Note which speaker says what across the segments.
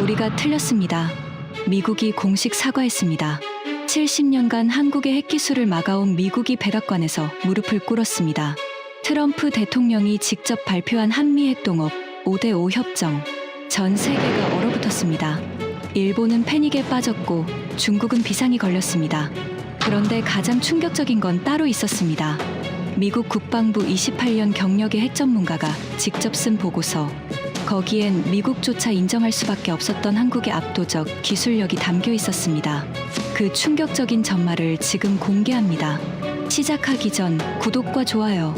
Speaker 1: 우리가 틀렸습니다. 미국이 공식 사과했습니다. 70년간 한국의 핵기술을 막아온 미국이 백악관에서 무릎을 꿇었습니다. 트럼프 대통령이 직접 발표한 한미 핵동업 5대5 협정. 전 세계가 얼어붙었습니다. 일본은 패닉에 빠졌고 중국은 비상이 걸렸습니다. 그런데 가장 충격적인 건 따로 있었습니다. 미국 국방부 28년 경력의 핵 전문가가 직접 쓴 보고서. 거기엔 미국조차 인정할 수밖에 없었던 한국의 압도적 기술력이 담겨 있었습니다. 그 충격적인 전말을 지금 공개합니다. 시작하기 전 구독과 좋아요,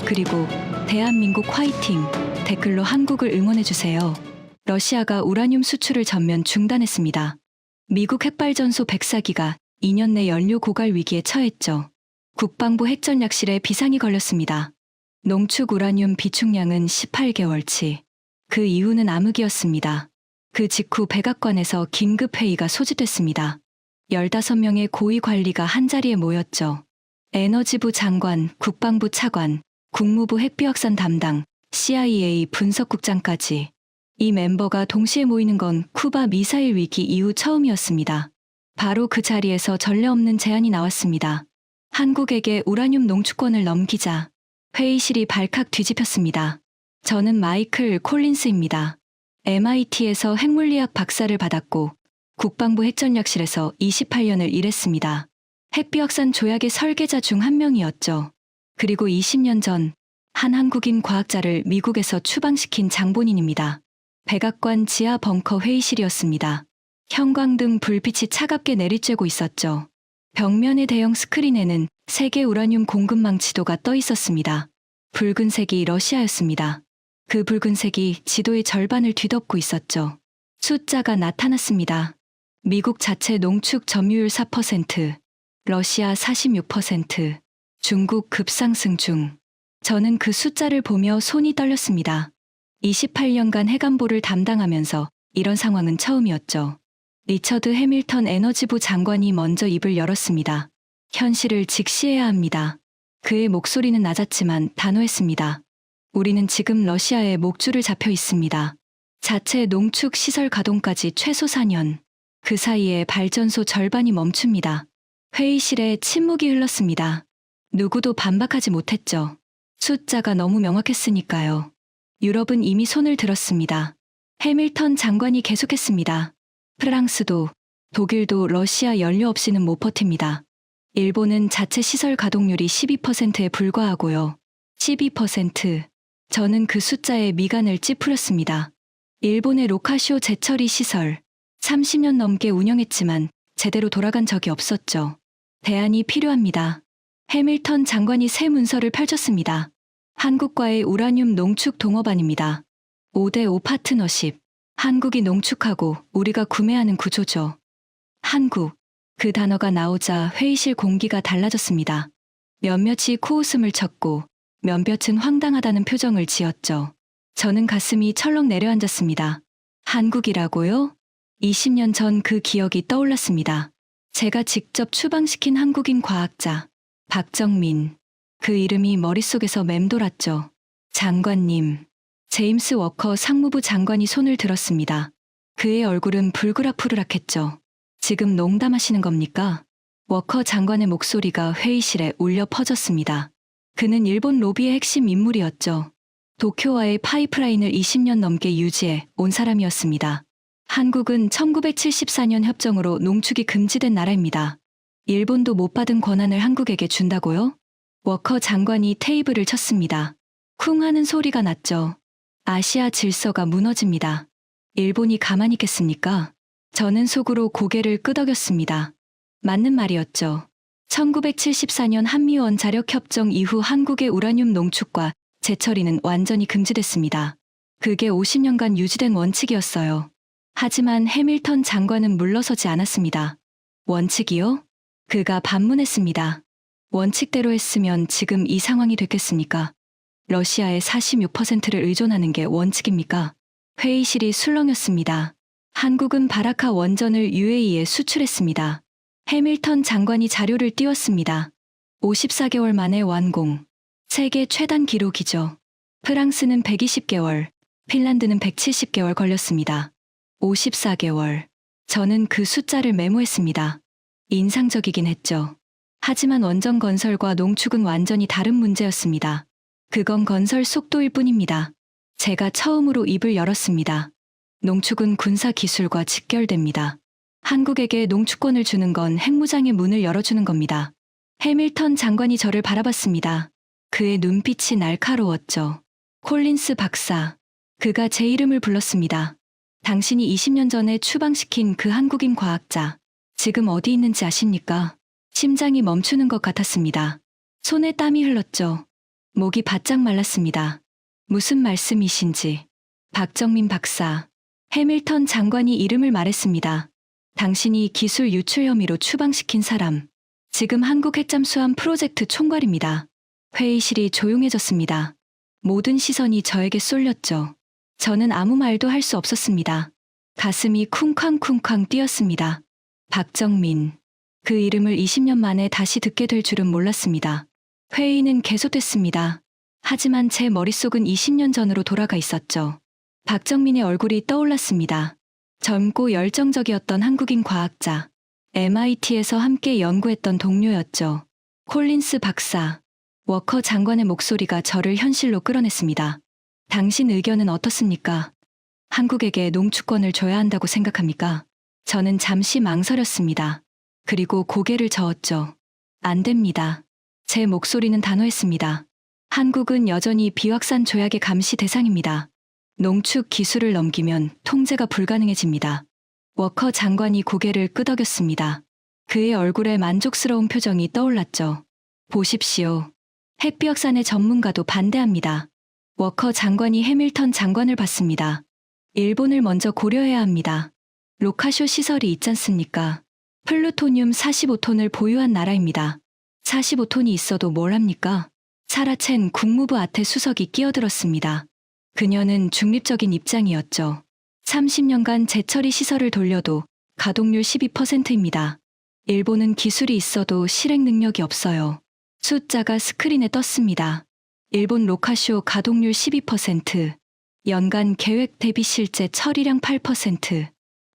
Speaker 1: 그리고 대한민국 화이팅 댓글로 한국을 응원해주세요. 러시아가 우라늄 수출을 전면 중단했습니다. 미국 핵발전소 104기가 2년 내 연료 고갈 위기에 처했죠. 국방부 핵전략실에 비상이 걸렸습니다. 농축 우라늄 비축량은 18개월치. 그 이유는 암흑이었습니다. 그 직후 백악관에서 긴급회의가 소집됐습니다. 15명의 고위 관리가 한자리에 모였죠. 에너지부 장관, 국방부 차관, 국무부 핵비확산 담당, CIA 분석국장까지. 이 멤버가 동시에 모이는 건 쿠바 미사일 위기 이후 처음이었습니다. 바로 그 자리에서 전례 없는 제안이 나왔습니다. 한국에게 우라늄 농축권을 넘기자. 회의실이 발칵 뒤집혔습니다. 저는 마이클 콜린스입니다. MIT에서 핵물리학 박사를 받았고 국방부 핵전략실에서 28년을 일했습니다. 핵비확산 조약의 설계자 중 한 명이었죠. 그리고 20년 전 한 한국인 과학자를 미국에서 추방시킨 장본인입니다. 백악관 지하 벙커 회의실이었습니다. 형광등 불빛이 차갑게 내리쬐고 있었죠. 벽면의 대형 스크린에는 세계 우라늄 공급망 지도가 떠 있었습니다. 붉은색이 러시아였습니다. 그 붉은색이 지도의 절반을 뒤덮고 있었죠. 숫자가 나타났습니다. 미국 자체 농축 점유율 4%, 러시아 46%, 중국 급상승 중. 저는 그 숫자를 보며 손이 떨렸습니다. 28년간 핵안보를 담당하면서 이런 상황은 처음이었죠. 리처드 해밀턴 에너지부 장관이 먼저 입을 열었습니다. 현실을 직시해야 합니다. 그의 목소리는 낮았지만 단호했습니다. 우리는 지금 러시아에 목줄을 잡혀 있습니다. 자체 농축 시설 가동까지 최소 4년. 그 사이에 발전소 절반이 멈춥니다. 회의실에 침묵이 흘렀습니다. 누구도 반박하지 못했죠. 숫자가 너무 명확했으니까요. 유럽은 이미 손을 들었습니다. 해밀턴 장관이 계속했습니다. 프랑스도, 독일도 러시아 연료 없이는 못 버팁니다. 일본은 자체 시설 가동률이 12%에 불과하고요. 12%. 저는 그 숫자에 미간을 찌푸렸습니다. 일본의 로카쇼 재처리 시설. 30년 넘게 운영했지만 제대로 돌아간 적이 없었죠. 대안이 필요합니다. 해밀턴 장관이 새 문서를 펼쳤습니다. 한국과의 우라늄 농축 동업안입니다. 5대5 파트너십. 한국이 농축하고 우리가 구매하는 구조죠. 한국. 그 단어가 나오자 회의실 공기가 달라졌습니다. 몇몇이 코웃음을 쳤고 몇몇은 황당하다는 표정을 지었죠. 저는 가슴이 철렁 내려앉았습니다. 한국이라고요? 20년 전 그 기억이 떠올랐습니다. 제가 직접 추방시킨 한국인 과학자, 박정민. 그 이름이 머릿속에서 맴돌았죠. 장관님. 제임스 워커 상무부 장관이 손을 들었습니다. 그의 얼굴은 불그락푸르락했죠. 지금 농담하시는 겁니까? 워커 장관의 목소리가 회의실에 울려 퍼졌습니다. 그는 일본 로비의 핵심 인물이었죠. 도쿄와의 파이프라인을 20년 넘게 유지해 온 사람이었습니다. 한국은 1974년 협정으로 농축이 금지된 나라입니다. 일본도 못 받은 권한을 한국에게 준다고요? 워커 장관이 테이블을 쳤습니다. 쿵 하는 소리가 났죠. 아시아 질서가 무너집니다. 일본이 가만히 있겠습니까? 저는 속으로 고개를 끄덕였습니다. 맞는 말이었죠. 1974년 한미원 자력협정 이후 한국의 우라늄 농축과 재처리는 완전히 금지됐습니다. 그게 50년간 유지된 원칙이었어요. 하지만 해밀턴 장관은 물러서지 않았습니다. 원칙이요? 그가 반문했습니다. 원칙대로 했으면 지금 이 상황이 됐겠습니까? 러시아의 46%를 의존하는 게 원칙입니까? 회의실이 술렁였습니다. 한국은 바라카 원전을 UAE에 수출했습니다. 해밀턴 장관이 자료를 띄웠습니다. 54개월 만에 완공. 세계 최단 기록이죠. 프랑스는 120개월, 핀란드는 170개월 걸렸습니다. 54개월. 저는 그 숫자를 메모했습니다. 인상적이긴 했죠. 하지만 원전 건설과 농축은 완전히 다른 문제였습니다. 그건 건설 속도일 뿐입니다. 제가 처음으로 입을 열었습니다. 농축은 군사 기술과 직결됩니다. 한국에게 농축권을 주는 건 핵무장의 문을 열어주는 겁니다. 해밀턴 장관이 저를 바라봤습니다. 그의 눈빛이 날카로웠죠. 콜린스 박사. 그가 제 이름을 불렀습니다. 당신이 20년 전에 추방시킨 그 한국인 과학자. 지금 어디 있는지 아십니까? 심장이 멈추는 것 같았습니다. 손에 땀이 흘렀죠. 목이 바짝 말랐습니다. 무슨 말씀이신지. 박정민 박사. 해밀턴 장관이 이름을 말했습니다. 당신이 기술 유출 혐의로 추방시킨 사람. 지금 한국 핵잠수함 프로젝트 총괄입니다. 회의실이 조용해졌습니다. 모든 시선이 저에게 쏠렸죠. 저는 아무 말도 할 수 없었습니다. 가슴이 쿵쾅쿵쾅 뛰었습니다. 박정민. 그 이름을 20년 만에 다시 듣게 될 줄은 몰랐습니다. 회의는 계속됐습니다. 하지만 제 머릿속은 20년 전으로 돌아가 있었죠. 박정민의 얼굴이 떠올랐습니다. 젊고 열정적이었던 한국인 과학자. MIT에서 함께 연구했던 동료였죠. 콜린스 박사. 워커 장관의 목소리가 저를 현실로 끌어냈습니다. 당신 의견은 어떻습니까? 한국에게 농축권을 줘야 한다고 생각합니까? 저는 잠시 망설였습니다. 그리고 고개를 저었죠. 안 됩니다. 제 목소리는 단호했습니다. 한국은 여전히 비확산 조약의 감시 대상입니다. 농축 기술을 넘기면 통제가 불가능해집니다. 워커 장관이 고개를 끄덕였습니다. 그의 얼굴에 만족스러운 표정이 떠올랐죠. 보십시오. 핵비확산의 전문가도 반대합니다. 워커 장관이 해밀턴 장관을 봤습니다. 일본을 먼저 고려해야 합니다. 로카쇼 시설이 있지 않습니까? 플루토늄 45톤을 보유한 나라입니다. 45톤이 있어도 뭘 합니까? 사라 첸 국무부 아태 수석이 끼어들었습니다. 그녀는 중립적인 입장이었죠. 30년간 재처리 시설을 돌려도 가동률 12%입니다. 일본은 기술이 있어도 실행 능력이 없어요. 숫자가 스크린에 떴습니다. 일본 로카쇼 가동률 12%, 연간 계획 대비 실제 처리량 8%,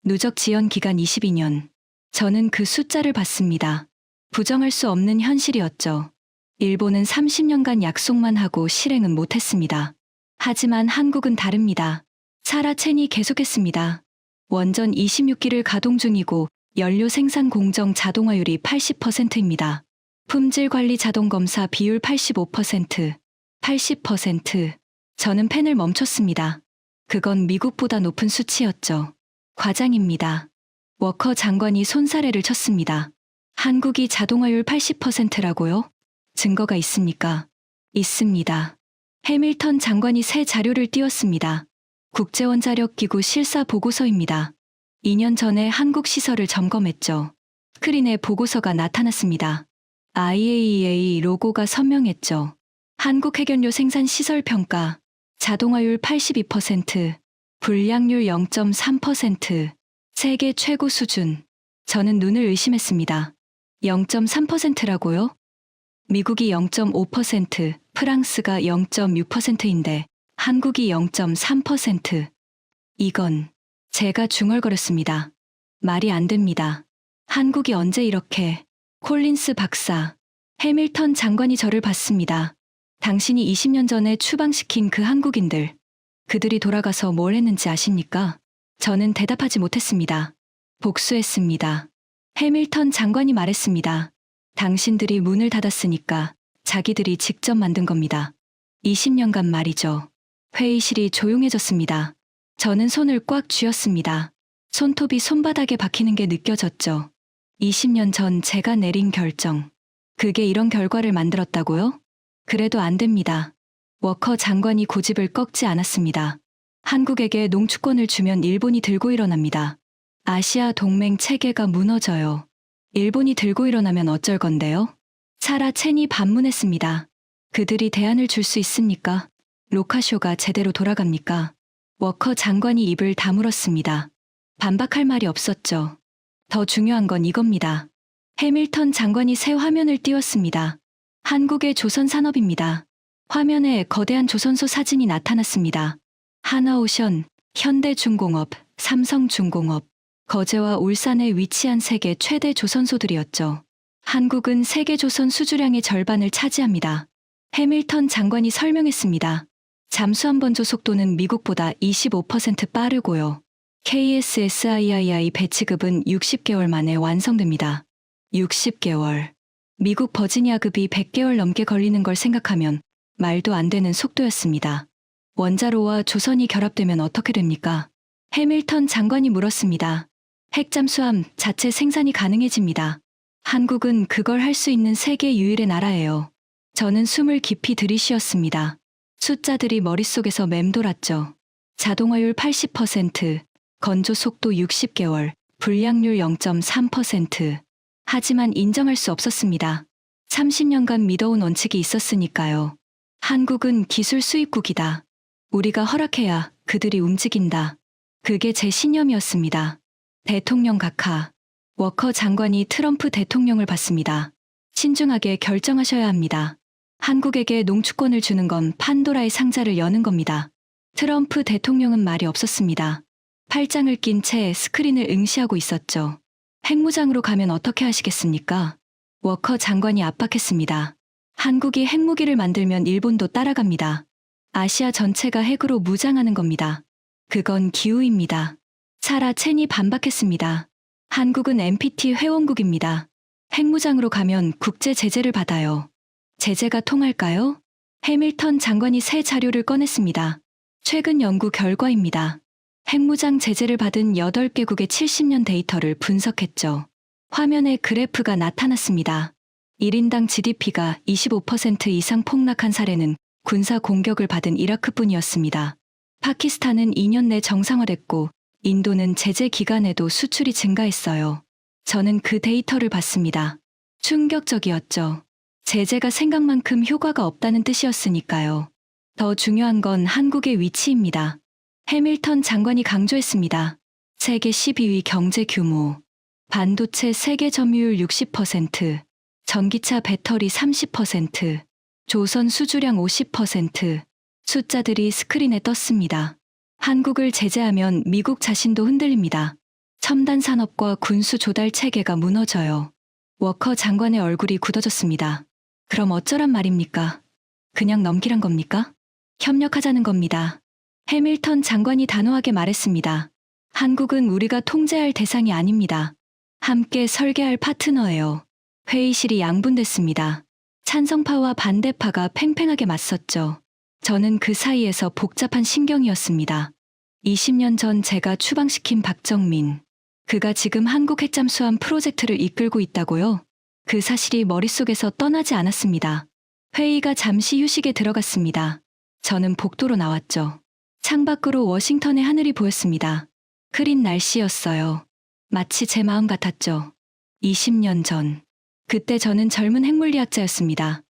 Speaker 1: 누적 지연 기간 22년. 저는 그 숫자를 봤습니다. 부정할 수 없는 현실이었죠. 일본은 30년간 약속만 하고 실행은 못했습니다. 하지만 한국은 다릅니다. 사라 첸이 계속했습니다. 원전 26기를 가동 중이고 연료 생산 공정 자동화율이 80%입니다. 품질 관리 자동 검사 비율 85%, 80%. 저는 펜을 멈췄습니다. 그건 미국보다 높은 수치였죠. 과장입니다. 워커 장관이 손사래를 쳤습니다. 한국이 자동화율 80%라고요? 증거가 있습니까? 있습니다. 해밀턴 장관이 새 자료를 띄웠습니다. 국제원자력기구 실사 보고서입니다. 2년 전에 한국 시설을 점검했죠. 스크린에 보고서가 나타났습니다. IAEA 로고가 선명했죠. 한국 핵연료 생산 시설 평가, 자동화율 82%, 불량률 0.3%, 세계 최고 수준. 저는 눈을 의심했습니다. 0.3%라고요? 미국이 0.5%, 프랑스가 0.6%인데 한국이 0.3%. 이건 제가 중얼거렸습니다. 말이 안 됩니다. 한국이 언제 이렇게. 콜린스 박사. 해밀턴 장관이 저를 봤습니다. 당신이 20년 전에 추방시킨 그 한국인들. 그들이 돌아가서 뭘 했는지 아십니까? 저는 대답하지 못했습니다. 복수했습니다. 해밀턴 장관이 말했습니다. 당신들이 문을 닫았으니까 자기들이 직접 만든 겁니다. 20년간 말이죠. 회의실이 조용해졌습니다. 저는 손을 꽉 쥐었습니다. 손톱이 손바닥에 박히는 게 느껴졌죠. 20년 전 제가 내린 결정. 그게 이런 결과를 만들었다고요? 그래도 안 됩니다. 워커 장관이 고집을 꺾지 않았습니다. 한국에게 농축권을 주면 일본이 들고 일어납니다. 아시아 동맹 체계가 무너져요. 일본이 들고 일어나면 어쩔 건데요? 사라 첸이 반문했습니다. 그들이 대안을 줄 수 있습니까? 로카쇼가 제대로 돌아갑니까? 워커 장관이 입을 다물었습니다. 반박할 말이 없었죠. 더 중요한 건 이겁니다. 해밀턴 장관이 새 화면을 띄웠습니다. 한국의 조선 산업입니다. 화면에 거대한 조선소 사진이 나타났습니다. 하나오션, 현대중공업, 삼성중공업, 거제와 울산에 위치한 세계 최대 조선소들이었죠. 한국은 세계 조선 수주량의 절반을 차지합니다. 해밀턴 장관이 설명했습니다. 잠수함 번조 속도는 미국보다 25% 빠르고요. KSSIII 배치급은 60개월 만에 완성됩니다. 60개월. 미국 버지니아급이 100개월 넘게 걸리는 걸 생각하면 말도 안 되는 속도였습니다. 원자로와 조선이 결합되면 어떻게 됩니까? 해밀턴 장관이 물었습니다. 핵잠수함 자체 생산이 가능해집니다. 한국은 그걸 할 수 있는 세계 유일의 나라예요. 저는 숨을 깊이 들이쉬었습니다. 숫자들이 머릿속에서 맴돌았죠. 자동화율 80%, 건조 속도 60개월, 불량률 0.3%. 하지만 인정할 수 없었습니다. 30년간 믿어온 원칙이 있었으니까요. 한국은 기술 수입국이다. 우리가 허락해야 그들이 움직인다. 그게 제 신념이었습니다. 대통령 각하. 워커 장관이 트럼프 대통령을 봤습니다. 신중하게 결정하셔야 합니다. 한국에게 농축권을 주는 건 판도라의 상자를 여는 겁니다. 트럼프 대통령은 말이 없었습니다. 팔짱을 낀 채 스크린을 응시하고 있었죠. 핵무장으로 가면 어떻게 하시겠습니까? 워커 장관이 압박했습니다. 한국이 핵무기를 만들면 일본도 따라갑니다. 아시아 전체가 핵으로 무장하는 겁니다. 그건 기우입니다. 사라 첸이 반박했습니다. 한국은 NPT 회원국입니다. 핵무장으로 가면 국제 제재를 받아요. 제재가 통할까요? 해밀턴 장관이 새 자료를 꺼냈습니다. 최근 연구 결과입니다. 핵무장 제재를 받은 8개국의 70년 데이터를 분석했죠. 화면에 그래프가 나타났습니다. 1인당 GDP가 25% 이상 폭락한 사례는 군사 공격을 받은 이라크뿐이었습니다. 파키스탄은 2년 내 정상화됐고 인도는 제재 기간에도 수출이 증가했어요. 저는 그 데이터를 봤습니다. 충격적이었죠. 제재가 생각만큼 효과가 없다는 뜻이었으니까요. 더 중요한 건 한국의 위치입니다. 해밀턴 장관이 강조했습니다. 세계 12위 경제 규모, 반도체 세계 점유율 60%, 전기차 배터리 30%, 조선 수주량 50%, 숫자들이 스크린에 떴습니다. 한국을 제재하면 미국 자신도 흔들립니다. 첨단 산업과 군수 조달 체계가 무너져요. 워커 장관의 얼굴이 굳어졌습니다. 그럼 어쩌란 말입니까? 그냥 넘기란 겁니까? 협력하자는 겁니다. 해밀턴 장관이 단호하게 말했습니다. 한국은 우리가 통제할 대상이 아닙니다. 함께 설계할 파트너예요. 회의실이 양분됐습니다. 찬성파와 반대파가 팽팽하게 맞섰죠. 저는 그 사이에서 복잡한 신경이었습니다. 20년 전 제가 추방시킨 박정민. 그가 지금 한국 핵잠수함 프로젝트를 이끌고 있다고요? 그 사실이 머릿속에서 떠나지 않았습니다. 회의가 잠시 휴식에 들어갔습니다. 저는 복도로 나왔죠. 창밖으로 워싱턴의 하늘이 보였습니다. 흐린 날씨였어요. 마치 제 마음 같았죠. 20년 전. 그때 저는 젊은 핵물리학자였습니다.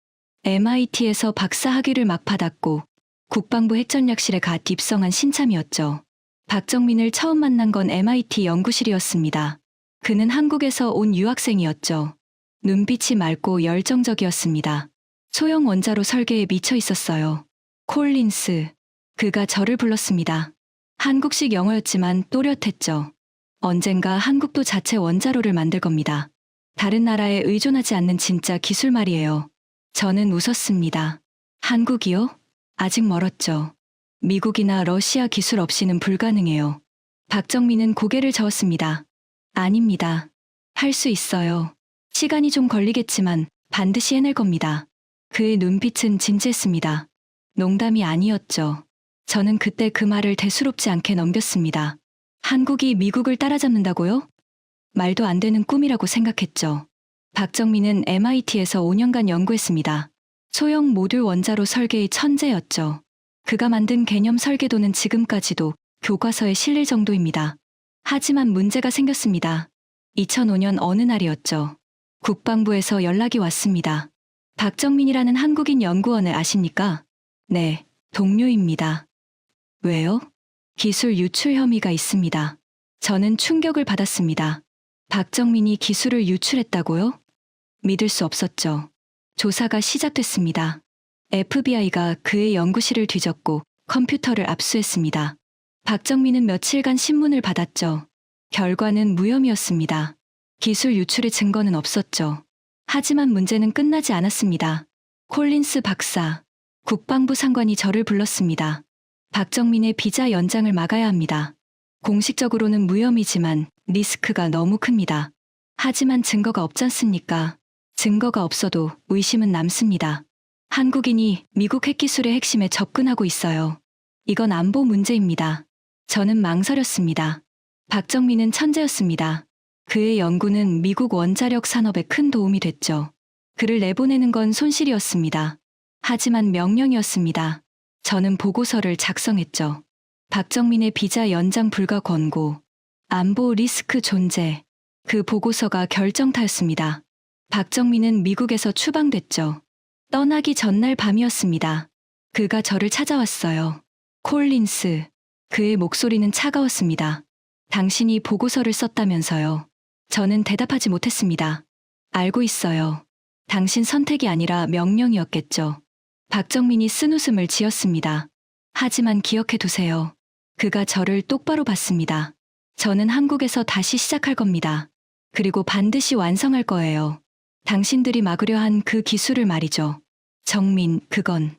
Speaker 1: MIT에서 박사 학위를 막 받았고 국방부 핵전략실에 갓 입성한 신참이었죠. 박정민을 처음 만난 건 MIT 연구실이었습니다. 그는 한국에서 온 유학생이었죠. 눈빛이 맑고 열정적이었습니다. 소형 원자로 설계에 미쳐 있었어요. 콜린스. 그가 저를 불렀습니다. 한국식 영어였지만 또렷했죠. 언젠가 한국도 자체 원자로를 만들 겁니다. 다른 나라에 의존하지 않는 진짜 기술 말이에요. 저는 웃었습니다. 한국이요? 아직 멀었죠. 미국이나 러시아 기술 없이는 불가능해요. 박정민은 고개를 저었습니다. 아닙니다. 할 수 있어요. 시간이 좀 걸리겠지만 반드시 해낼 겁니다. 그의 눈빛은 진지했습니다. 농담이 아니었죠. 저는 그때 그 말을 대수롭지 않게 넘겼습니다. 한국이 미국을 따라잡는다고요? 말도 안 되는 꿈이라고 생각했죠. 박정민은 MIT에서 5년간 연구했습니다. 소형 모듈 원자로 설계의 천재였죠. 그가 만든 개념 설계도는 지금까지도 교과서에 실릴 정도입니다. 하지만 문제가 생겼습니다. 2005년 어느 날이었죠. 국방부에서 연락이 왔습니다. 박정민이라는 한국인 연구원을 아십니까? 네, 동료입니다. 왜요? 기술 유출 혐의가 있습니다. 저는 충격을 받았습니다. 박정민이 기술을 유출했다고요? 믿을 수 없었죠. 조사가 시작됐습니다. FBI가 그의 연구실을 뒤졌고 컴퓨터를 압수했습니다. 박정민은 며칠간 신문을 받았죠. 결과는 무혐의였습니다. 기술 유출의 증거는 없었죠. 하지만 문제는 끝나지 않았습니다. 콜린스 박사, 국방부 상관이 저를 불렀습니다. 박정민의 비자 연장을 막아야 합니다. 공식적으로는 무혐의지만 리스크가 너무 큽니다. 하지만 증거가 없지 않습니까? 증거가 없어도 의심은 남습니다. 한국인이 미국 핵기술의 핵심에 접근하고 있어요. 이건 안보 문제입니다. 저는 망설였습니다. 박정민은 천재였습니다. 그의 연구는 미국 원자력 산업에 큰 도움이 됐죠. 그를 내보내는 건 손실이었습니다. 하지만 명령이었습니다. 저는 보고서를 작성했죠. 박정민의 비자 연장 불가 권고, 안보 리스크 존재. 그 보고서가 결정타였습니다. 박정민은 미국에서 추방됐죠. 떠나기 전날 밤이었습니다. 그가 저를 찾아왔어요. 콜린스. 그의 목소리는 차가웠습니다. 당신이 보고서를 썼다면서요. 저는 대답하지 못했습니다. 알고 있어요. 당신 선택이 아니라 명령이었겠죠. 박정민이 쓴웃음을 지었습니다. 하지만 기억해 두세요. 그가 저를 똑바로 봤습니다. 저는 한국에서 다시 시작할 겁니다. 그리고 반드시 완성할 거예요. 당신들이 막으려 한 그 기술을 말이죠. 정민, 그건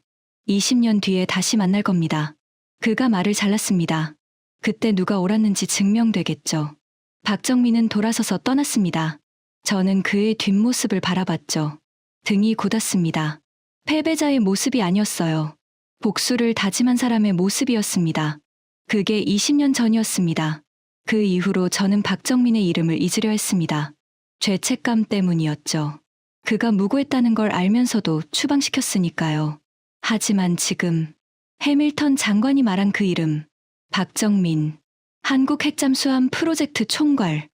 Speaker 1: 20년 뒤에 다시 만날 겁니다. 그가 말을 잘랐습니다. 그때 누가 옳았는지 증명되겠죠. 박정민은 돌아서서 떠났습니다. 저는 그의 뒷모습을 바라봤죠. 등이 굳었습니다. 패배자의 모습이 아니었어요. 복수를 다짐한 사람의 모습이었습니다. 그게 20년 전이었습니다. 그 이후로 저는 박정민의 이름을 잊으려 했습니다. 죄책감 때문이었죠. 그가 무고했다는 걸 알면서도 추방시켰으니까요. 하지만 지금 해밀턴 장관이 말한 그 이름, 박정민, 한국 핵잠수함 프로젝트 총괄.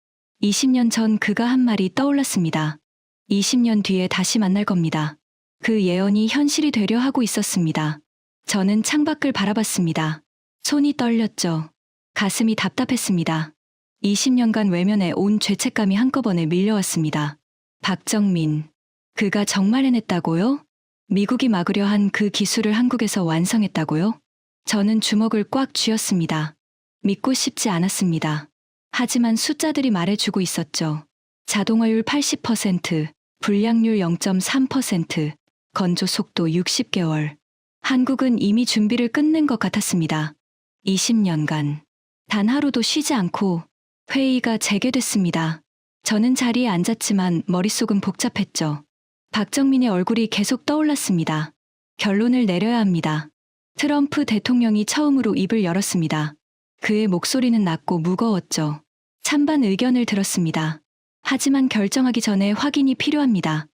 Speaker 1: 20년 전 그가 한 말이 떠올랐습니다. 20년 뒤에 다시 만날 겁니다. 그 예언이 현실이 되려 하고 있었습니다. 저는 창밖을 바라봤습니다. 손이 떨렸죠. 가슴이 답답했습니다. 20년간 외면해 온 죄책감이 한꺼번에 밀려왔습니다. 박정민. 그가 정말 해냈다고요? 미국이 막으려 한 그 기술을 한국에서 완성했다고요? 저는 주먹을 꽉 쥐었습니다. 믿고 싶지 않았습니다. 하지만 숫자들이 말해주고 있었죠. 자동화율 80%, 불량률 0.3%, 건조 속도 60개월. 한국은 이미 준비를 끝낸 것 같았습니다. 20년간. 단 하루도 쉬지 않고 회의가 재개됐습니다. 저는 자리에 앉았지만 머릿속은 복잡했죠. 박정민의 얼굴이 계속 떠올랐습니다. 결론을 내려야 합니다. 트럼프 대통령이 처음으로 입을 열었습니다. 그의 목소리는 낮고 무거웠죠. 찬반 의견을 들었습니다. 하지만 결정하기 전에 확인이 필요합니다.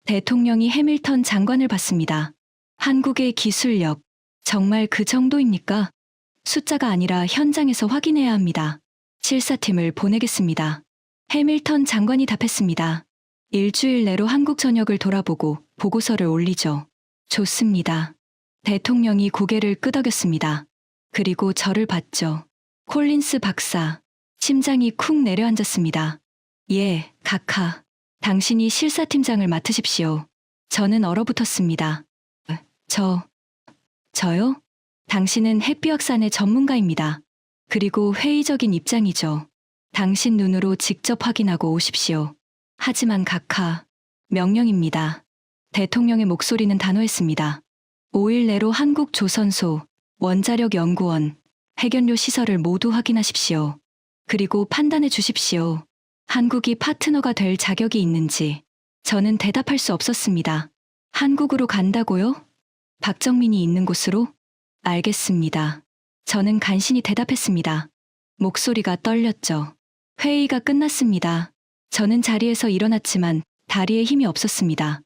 Speaker 1: 대통령이 해밀턴 장관을 봤습니다. 한국의 기술력, 정말 그 정도입니까? 숫자가 아니라 현장에서 확인해야 합니다. 실사팀을 보내겠습니다. 해밀턴 장관이 답했습니다. 일주일 내로 한국 전역을 돌아보고 보고서를 올리죠. 좋습니다. 대통령이 고개를 끄덕였습니다. 그리고 저를 봤죠. 콜린스 박사. 심장이 쿵 내려앉았습니다. 예, 각하. 당신이 실사팀장을 맡으십시오. 저는 얼어붙었습니다. 저요? 당신은 핵비 확산의 전문가입니다. 그리고 회의적인 입장이죠. 당신 눈으로 직접 확인하고 오십시오. 하지만 각하, 명령입니다. 대통령의 목소리는 단호했습니다. 5일 내로 한국 조선소, 원자력 연구원, 핵연료 시설을 모두 확인하십시오. 그리고 판단해 주십시오. 한국이 파트너가 될 자격이 있는지. 저는 대답할 수 없었습니다. 한국으로 간다고요? 박정민이 있는 곳으로? 알겠습니다. 저는 간신히 대답했습니다. 목소리가 떨렸죠. 회의가 끝났습니다. 저는 자리에서 일어났지만 다리에 힘이 없었습니다.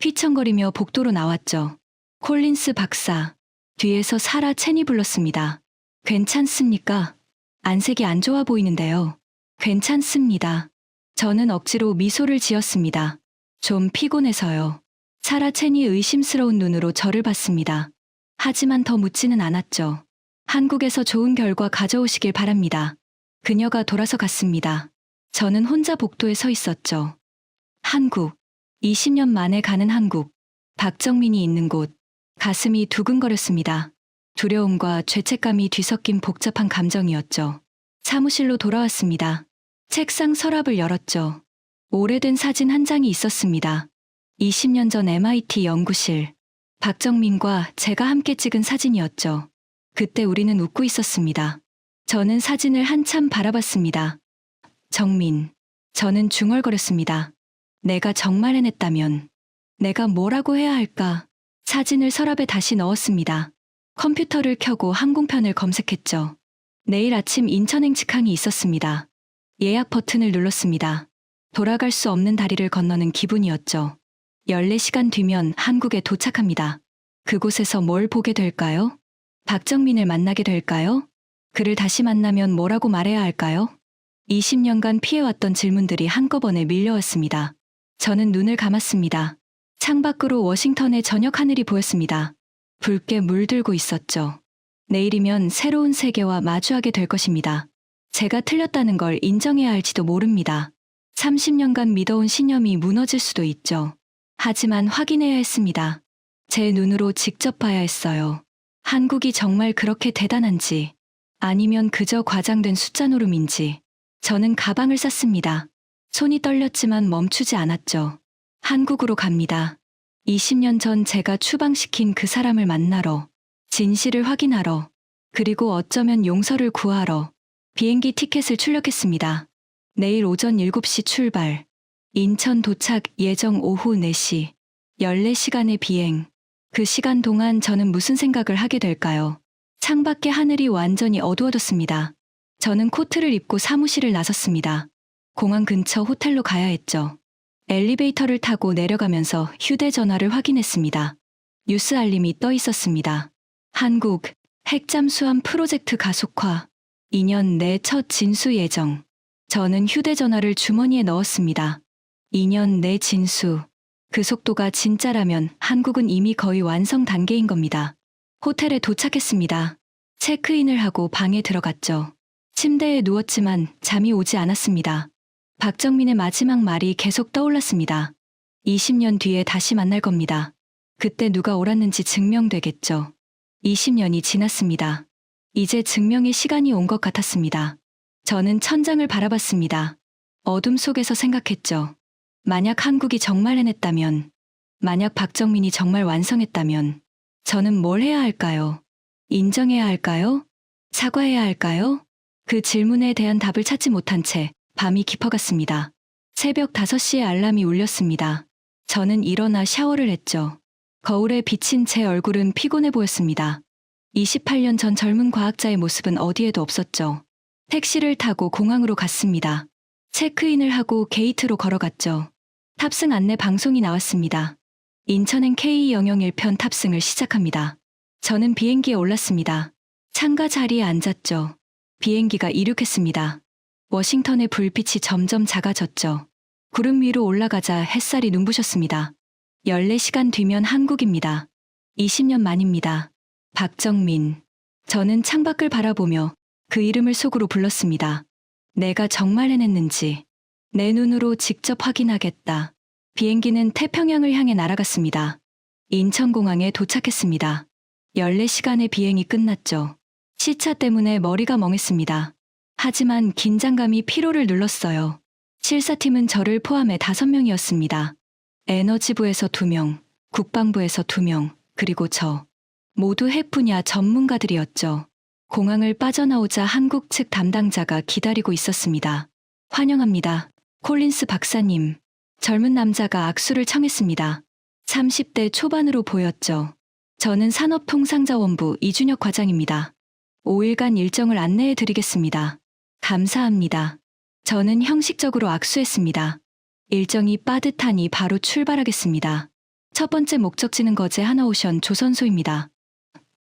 Speaker 1: 휘청거리며 복도로 나왔죠. 콜린스 박사. 뒤에서 사라 첸이 불렀습니다. 괜찮습니까? 안색이 안 좋아 보이는데요. 괜찮습니다. 저는 억지로 미소를 지었습니다. 좀 피곤해서요. 사라 첸이 의심스러운 눈으로 저를 봤습니다. 하지만 더 묻지는 않았죠. 한국에서 좋은 결과 가져오시길 바랍니다. 그녀가 돌아서 갔습니다. 저는 혼자 복도에 서 있었죠. 한국. 20년 만에 가는 한국. 박정민이 있는 곳. 가슴이 두근거렸습니다. 두려움과 죄책감이 뒤섞인 복잡한 감정이었죠. 사무실로 돌아왔습니다. 책상 서랍을 열었죠. 오래된 사진 한 장이 있었습니다. 20년 전 MIT 연구실. 박정민과 제가 함께 찍은 사진이었죠. 그때 우리는 웃고 있었습니다. 저는 사진을 한참 바라봤습니다. 정민. 저는 중얼거렸습니다. 내가 정말 해냈다면 내가 뭐라고 해야 할까? 사진을 서랍에 다시 넣었습니다. 컴퓨터를 켜고 항공편을 검색했죠. 내일 아침 인천행 직항이 있었습니다. 예약 버튼을 눌렀습니다. 돌아갈 수 없는 다리를 건너는 기분이었죠. 14시간 뒤면 한국에 도착합니다. 그곳에서 뭘 보게 될까요? 박정민을 만나게 될까요? 그를 다시 만나면 뭐라고 말해야 할까요? 20년간 피해왔던 질문들이 한꺼번에 밀려왔습니다. 저는 눈을 감았습니다. 창밖으로 워싱턴의 저녁 하늘이 보였습니다. 붉게 물들고 있었죠. 내일이면 새로운 세계와 마주하게 될 것입니다. 제가 틀렸다는 걸 인정해야 할지도 모릅니다. 30년간 믿어온 신념이 무너질 수도 있죠. 하지만 확인해야 했습니다. 제 눈으로 직접 봐야 했어요. 한국이 정말 그렇게 대단한지, 아니면 그저 과장된 숫자 노름인지. 저는 가방을 쌌습니다. 손이 떨렸지만 멈추지 않았죠. 한국으로 갑니다. 20년 전 제가 추방시킨 그 사람을 만나러, 진실을 확인하러, 그리고 어쩌면 용서를 구하러. 비행기 티켓을 출력했습니다. 내일 오전 7시 출발. 인천 도착 예정 오후 4시. 14시간의 비행. 그 시간 동안 저는 무슨 생각을 하게 될까요? 창밖의 하늘이 완전히 어두워졌습니다. 저는 코트를 입고 사무실을 나섰습니다. 공항 근처 호텔로 가야 했죠. 엘리베이터를 타고 내려가면서 휴대전화를 확인했습니다. 뉴스 알림이 떠 있었습니다. 한국 핵잠수함 프로젝트 가속화. 2년 내 첫 진수 예정. 저는 휴대전화를 주머니에 넣었습니다. 2년 내 진수. 그 속도가 진짜라면 한국은 이미 거의 완성 단계인 겁니다. 호텔에 도착했습니다. 체크인을 하고 방에 들어갔죠. 침대에 누웠지만 잠이 오지 않았습니다. 박정민의 마지막 말이 계속 떠올랐습니다. 20년 뒤에 다시 만날 겁니다. 그때 누가 옳았는지 증명되겠죠. 20년이 지났습니다. 이제 증명의 시간이 온 것 같았습니다. 저는 천장을 바라봤습니다. 어둠 속에서 생각했죠. 만약 한국이 정말 해냈다면, 만약 박정민이 정말 완성했다면, 저는 뭘 해야 할까요? 인정해야 할까요? 사과해야 할까요? 그 질문에 대한 답을 찾지 못한 채 밤이 깊어갔습니다. 새벽 5시에 알람이 울렸습니다. 저는 일어나 샤워를 했죠. 거울에 비친 제 얼굴은 피곤해 보였습니다. 28년 전 젊은 과학자의 모습은 어디에도 없었죠. 택시를 타고 공항으로 갔습니다. 체크인을 하고 게이트로 걸어갔죠. 탑승 안내 방송이 나왔습니다. 인천행 K001편 탑승을 시작합니다. 저는 비행기에 올랐습니다. 창가 자리에 앉았죠. 비행기가 이륙했습니다. 워싱턴의 불빛이 점점 작아졌죠. 구름 위로 올라가자 햇살이 눈부셨습니다. 14시간 뒤면 한국입니다. 20년 만입니다. 박정민. 저는 창밖을 바라보며 그 이름을 속으로 불렀습니다. 내가 정말 해냈는지 내 눈으로 직접 확인하겠다. 비행기는 태평양을 향해 날아갔습니다. 인천공항에 도착했습니다. 14시간의 비행이 끝났죠. 시차 때문에 머리가 멍했습니다. 하지만 긴장감이 피로를 눌렀어요. 실사팀은 저를 포함해 5명이었습니다. 에너지부에서 2명, 국방부에서 2명, 그리고 저. 모두 핵 분야 전문가들이었죠. 공항을 빠져나오자 한국 측 담당자가 기다리고 있었습니다. 환영합니다. 콜린스 박사님. 젊은 남자가 악수를 청했습니다. 30대 초반으로 보였죠. 저는 산업통상자원부 이준혁 과장입니다. 5일간 일정을 안내해 드리겠습니다. 감사합니다. 저는 형식적으로 악수했습니다. 일정이 빠듯하니 바로 출발하겠습니다. 첫 번째 목적지는 거제 하나오션 조선소입니다.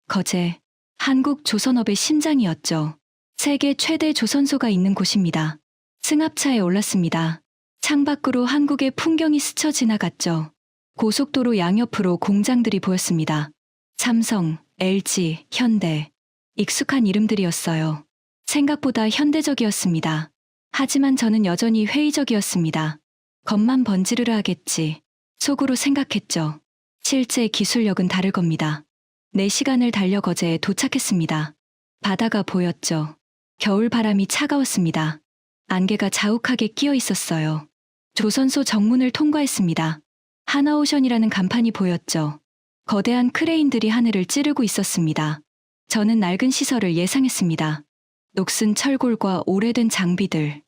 Speaker 1: 거제, 한국 조선업의 심장이었죠. 세계 최대 조선소가 있는 곳입니다. 승합차에 올랐습니다. 창밖으로 한국의 풍경이 스쳐 지나갔죠. 고속도로 양옆으로 공장들이 보였습니다. 삼성, LG, 현대. 익숙한 이름들이었어요. 생각보다 현대적이었습니다. 하지만 저는 여전히 회의적이었습니다. 겉만 번지르르 하겠지. 속으로 생각했죠. 실제 기술력은 다를 겁니다. 4시간을 달려 거제에 도착했습니다. 바다가 보였죠. 겨울 바람이 차가웠습니다. 안개가 자욱하게 끼어 있었어요. 조선소 정문을 통과했습니다. 하나오션이라는 간판이 보였죠. 거대한 크레인들이 하늘을 찌르고 있었습니다. 저는 낡은 시설을 예상했습니다. 녹슨 철골과 오래된 장비들.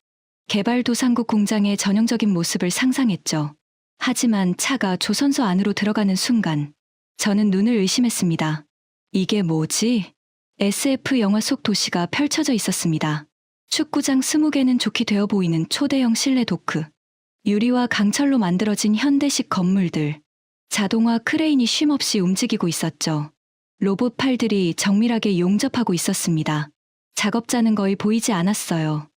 Speaker 1: 개발도상국 공장의 전형적인 모습을 상상했죠. 하지만 차가 조선소 안으로 들어가는 순간 저는 눈을 의심했습니다. 이게 뭐지? SF 영화 속 도시가 펼쳐져 있었습니다. 축구장 20개는 좋게 되어 보이는 초대형 실내 도크. 유리와 강철로 만들어진 현대식 건물들. 자동화 크레인이 쉼없이 움직이고 있었죠. 로봇 팔들이 정밀하게 용접하고 있었습니다. 작업자는 거의 보이지 않았어요.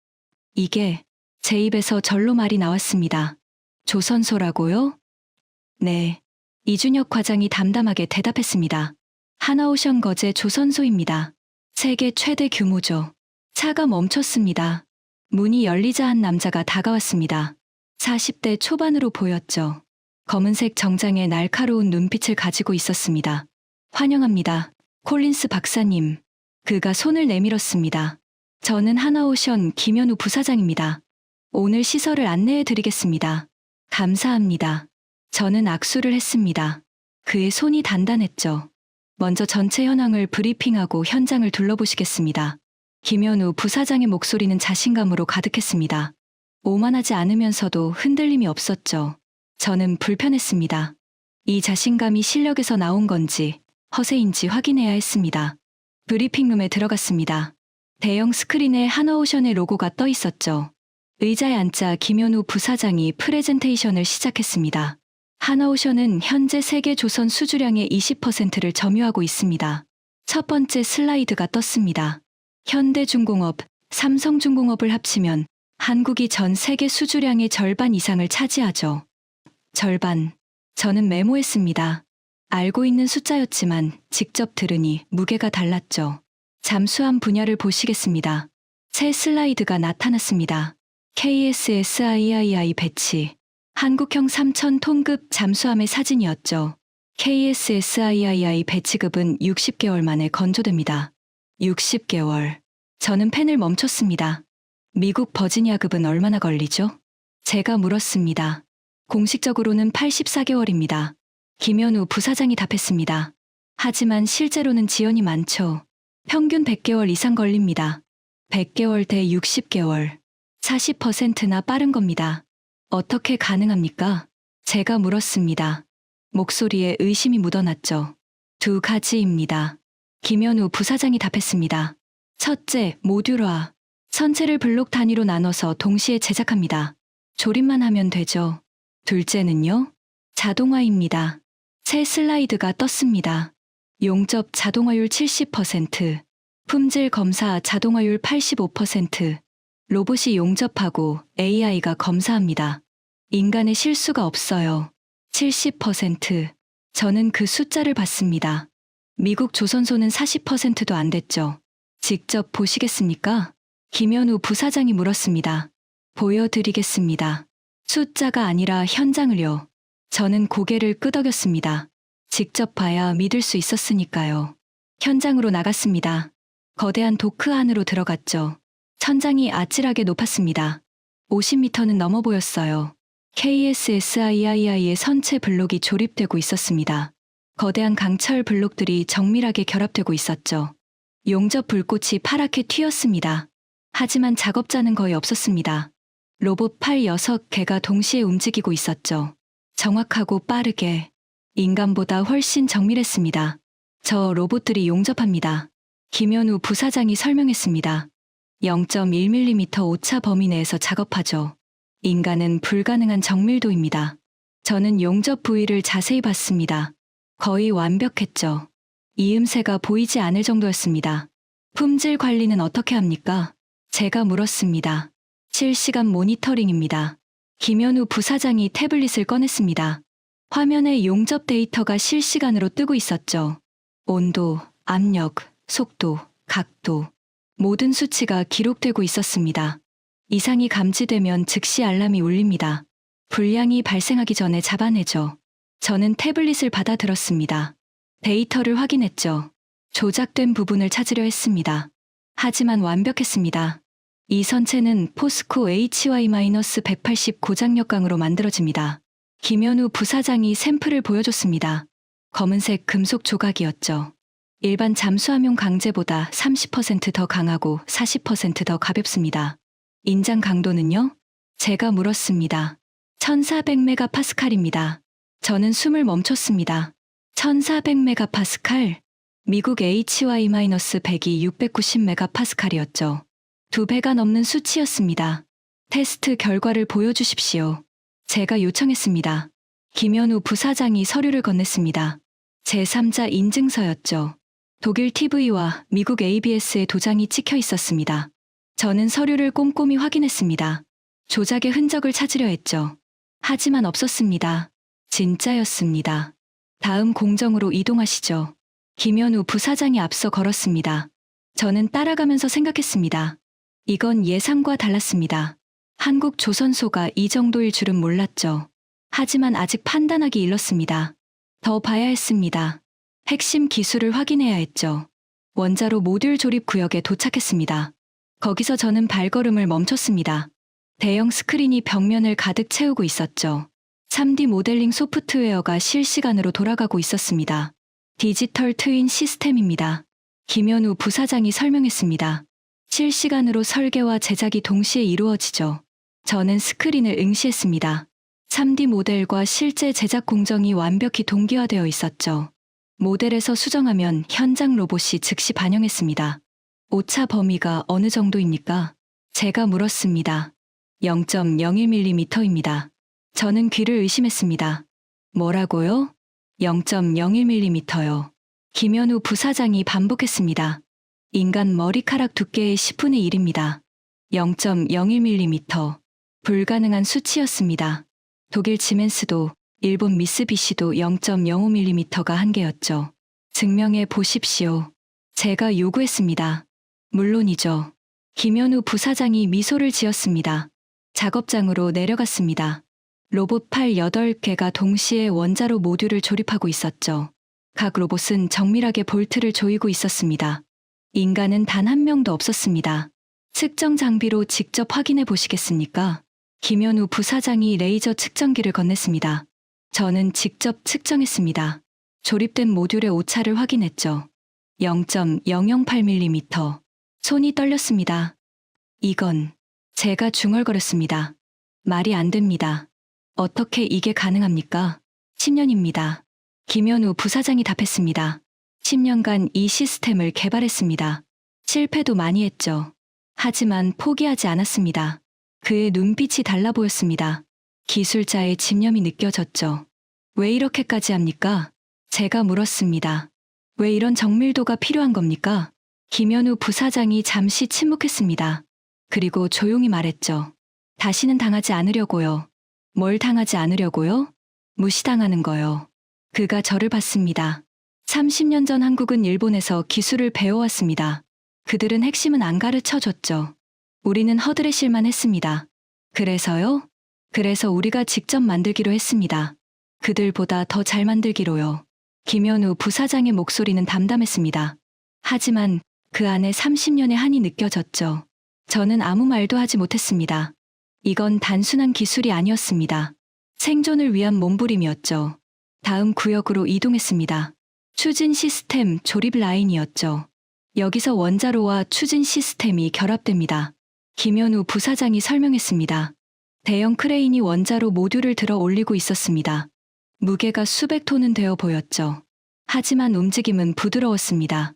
Speaker 1: 이게 제 입에서 절로 말이 나왔습니다. 조선소라고요? 네. 이준혁 과장이 담담하게 대답했습니다. 하나오션 거제 조선소입니다. 세계 최대 규모죠. 차가 멈췄습니다. 문이 열리자 한 남자가 다가왔습니다. 40대 초반으로 보였죠. 검은색 정장에 날카로운 눈빛을 가지고 있었습니다. 환영합니다. 콜린스 박사님. 그가 손을 내밀었습니다. 저는 하나오션 김현우 부사장입니다. 오늘 시설을 안내해 드리겠습니다. 감사합니다. 저는 악수를 했습니다. 그의 손이 단단했죠. 먼저 전체 현황을 브리핑하고 현장을 둘러보시겠습니다. 김현우 부사장의 목소리는 자신감으로 가득했습니다. 오만하지 않으면서도 흔들림이 없었죠. 저는 불편했습니다. 이 자신감이 실력에서 나온 건지 허세인지 확인해야 했습니다. 브리핑룸에 들어갔습니다. 대형 스크린에 하나오션의 로고가 떠 있었죠. 의자에 앉자 김현우 부사장이 프레젠테이션을 시작했습니다. 하나오션은 현재 세계 조선 수주량의 20%를 점유하고 있습니다. 첫 번째 슬라이드가 떴습니다. 현대중공업, 삼성중공업을 합치면 한국이 전 세계 수주량의 절반 이상을 차지하죠. 절반. 저는 메모했습니다. 알고 있는 숫자였지만 직접 들으니 무게가 달랐죠. 잠수함 분야를 보시겠습니다. 새 슬라이드가 나타났습니다. KSSIII 배치. 한국형 3000톤급 잠수함의 사진이었죠. KSSIII 배치급은 60개월 만에 건조됩니다. 60개월. 저는 펜을 멈췄습니다. 미국 버지니아급은 얼마나 걸리죠? 제가 물었습니다. 공식적으로는 84개월입니다. 김현우 부사장이 답했습니다. 하지만 실제로는 지연이 많죠. 평균 100개월 이상 걸립니다. 100개월 대 60개월. 40%나 빠른 겁니다. 어떻게 가능합니까? 제가 물었습니다. 목소리에 의심이 묻어났죠. 2가지입니다. 김현우 부사장이 답했습니다. 첫째, 모듈화. 선체를 블록 단위로 나눠서 동시에 제작합니다. 조립만 하면 되죠. 둘째는요? 자동화입니다. 새 슬라이드가 떴습니다. 용접 자동화율 70%, 품질 검사 자동화율 85%, 로봇이 용접하고 AI가 검사합니다. 인간의 실수가 없어요. 70%. 저는 그 숫자를 봤습니다. 미국 조선소는 40%도 안 됐죠. 직접 보시겠습니까? 김현우 부사장이 물었습니다. 보여드리겠습니다. 숫자가 아니라 현장을요. 저는 고개를 끄덕였습니다. 직접 봐야 믿을 수 있었으니까요. 현장으로 나갔습니다. 거대한 도크 안으로 들어갔죠. 천장이 아찔하게 높았습니다. 50m는 넘어 보였어요. KSSIII의 선체 블록이 조립되고 있었습니다. 거대한 강철 블록들이 정밀하게 결합되고 있었죠. 용접 불꽃이 파랗게 튀었습니다. 하지만 작업자는 거의 없었습니다. 로봇 팔 6개가 동시에 움직이고 있었죠. 정확하고 빠르게. 인간보다 훨씬 정밀했습니다. 저 로봇들이 용접합니다. 김현우 부사장이 설명했습니다. 0.1mm 오차 범위 내에서 작업하죠. 인간은 불가능한 정밀도입니다. 저는 용접 부위를 자세히 봤습니다. 거의 완벽했죠. 이음새가 보이지 않을 정도였습니다. 품질 관리는 어떻게 합니까? 제가 물었습니다. 실시간 모니터링입니다. 김현우 부사장이 태블릿을 꺼냈습니다. 화면에 용접 데이터가 실시간으로 뜨고 있었죠. 온도, 압력, 속도, 각도. 모든 수치가 기록되고 있었습니다. 이상이 감지되면 즉시 알람이 울립니다. 불량이 발생하기 전에 잡아내죠. 저는 태블릿을 받아들었습니다. 데이터를 확인했죠. 조작된 부분을 찾으려 했습니다. 하지만 완벽했습니다. 이 선체는 포스코 HY-180 고장력강으로 만들어집니다. 김현우 부사장이 샘플을 보여줬습니다. 검은색 금속 조각이었죠. 일반 잠수함용 강제보다 30% 더 강하고 40% 더 가볍습니다. 인장 강도는요? 제가 물었습니다. 1400메가파스칼입니다. 저는 숨을 멈췄습니다. 1400메가파스칼? 미국 HY-100이 690메가파스칼이었죠. 2배가 넘는 수치였습니다. 테스트 결과를 보여주십시오. 제가 요청했습니다. 김현우 부사장이 서류를 건넸습니다. 제3자 인증서였죠. 독일 TV와 미국 ABS의 도장이 찍혀 있었습니다. 저는 서류를 꼼꼼히 확인했습니다. 조작의 흔적을 찾으려 했죠. 하지만 없었습니다. 진짜였습니다. 다음 공정으로 이동하시죠. 김현우 부사장이 앞서 걸었습니다. 저는 따라가면서 생각했습니다. 이건 예상과 달랐습니다. 한국 조선소가 이 정도일 줄은 몰랐죠. 하지만 아직 판단하기 일렀습니다. 더 봐야 했습니다. 핵심 기술을 확인해야 했죠. 원자로 모듈 조립 구역에 도착했습니다. 거기서 저는 발걸음을 멈췄습니다. 대형 스크린이 벽면을 가득 채우고 있었죠. 3D 모델링 소프트웨어가 실시간으로 돌아가고 있었습니다. 디지털 트윈 시스템입니다. 김현우 부사장이 설명했습니다. 실시간으로 설계와 제작이 동시에 이루어지죠. 저는 스크린을 응시했습니다. 3D 모델과 실제 제작 공정이 완벽히 동기화되어 있었죠. 모델에서 수정하면 현장 로봇이 즉시 반영했습니다. 오차 범위가 어느 정도입니까? 제가 물었습니다. 0.01mm입니다. 저는 귀를 의심했습니다. 뭐라고요? 0.01mm요. 김현우 부사장이 반복했습니다. 인간 머리카락 두께의 10분의 1입니다. 0.01mm. 불가능한 수치였습니다. 독일 지멘스도 일본 미쓰비시도 0.05mm가 한계였죠. 증명해 보십시오. 제가 요구했습니다. 물론이죠. 김현우 부사장이 미소를 지었습니다. 작업장으로 내려갔습니다. 로봇 팔 8개가 동시에 원자로 모듈을 조립하고 있었죠. 각 로봇은 정밀하게 볼트를 조이고 있었습니다. 인간은 단 한 명도 없었습니다. 측정 장비로 직접 확인해 보시겠습니까? 김현우 부사장이 레이저 측정기를 건넸습니다. 저는 직접 측정했습니다. 조립된 모듈의 오차를 확인했죠. 0.008mm. 손이 떨렸습니다. 이건 제가 중얼거렸습니다. 말이 안 됩니다. 어떻게 이게 가능합니까? 10년입니다. 김현우 부사장이 답했습니다. 10년간 이 시스템을 개발했습니다. 실패도 많이 했죠. 하지만 포기하지 않았습니다. 그의 눈빛이 달라 보였습니다. 기술자의 집념이 느껴졌죠. 왜 이렇게까지 합니까? 제가 물었습니다. 왜 이런 정밀도가 필요한 겁니까? 김현우 부사장이 잠시 침묵했습니다. 그리고 조용히 말했죠. 다시는 당하지 않으려고요. 뭘 당하지 않으려고요? 무시당하는 거요. 그가 저를 봤습니다. 30년 전 한국은 일본에서 기술을 배워왔습니다. 그들은 핵심은 안 가르쳐 줬죠. 우리는 허드렛일만 했습니다. 그래서요? 그래서 우리가 직접 만들기로 했습니다. 그들보다 더 잘 만들기로요. 김현우 부사장의 목소리는 담담했습니다. 하지만 그 안에 30년의 한이 느껴졌죠. 저는 아무 말도 하지 못했습니다. 이건 단순한 기술이 아니었습니다. 생존을 위한 몸부림이었죠. 다음 구역으로 이동했습니다. 추진 시스템 조립 라인이었죠. 여기서 원자로와 추진 시스템이 결합됩니다. 김현우 부사장이 설명했습니다. 대형 크레인이 원자로 모듈을 들어 올리고 있었습니다. 무게가 수백 톤은 되어 보였죠. 하지만 움직임은 부드러웠습니다.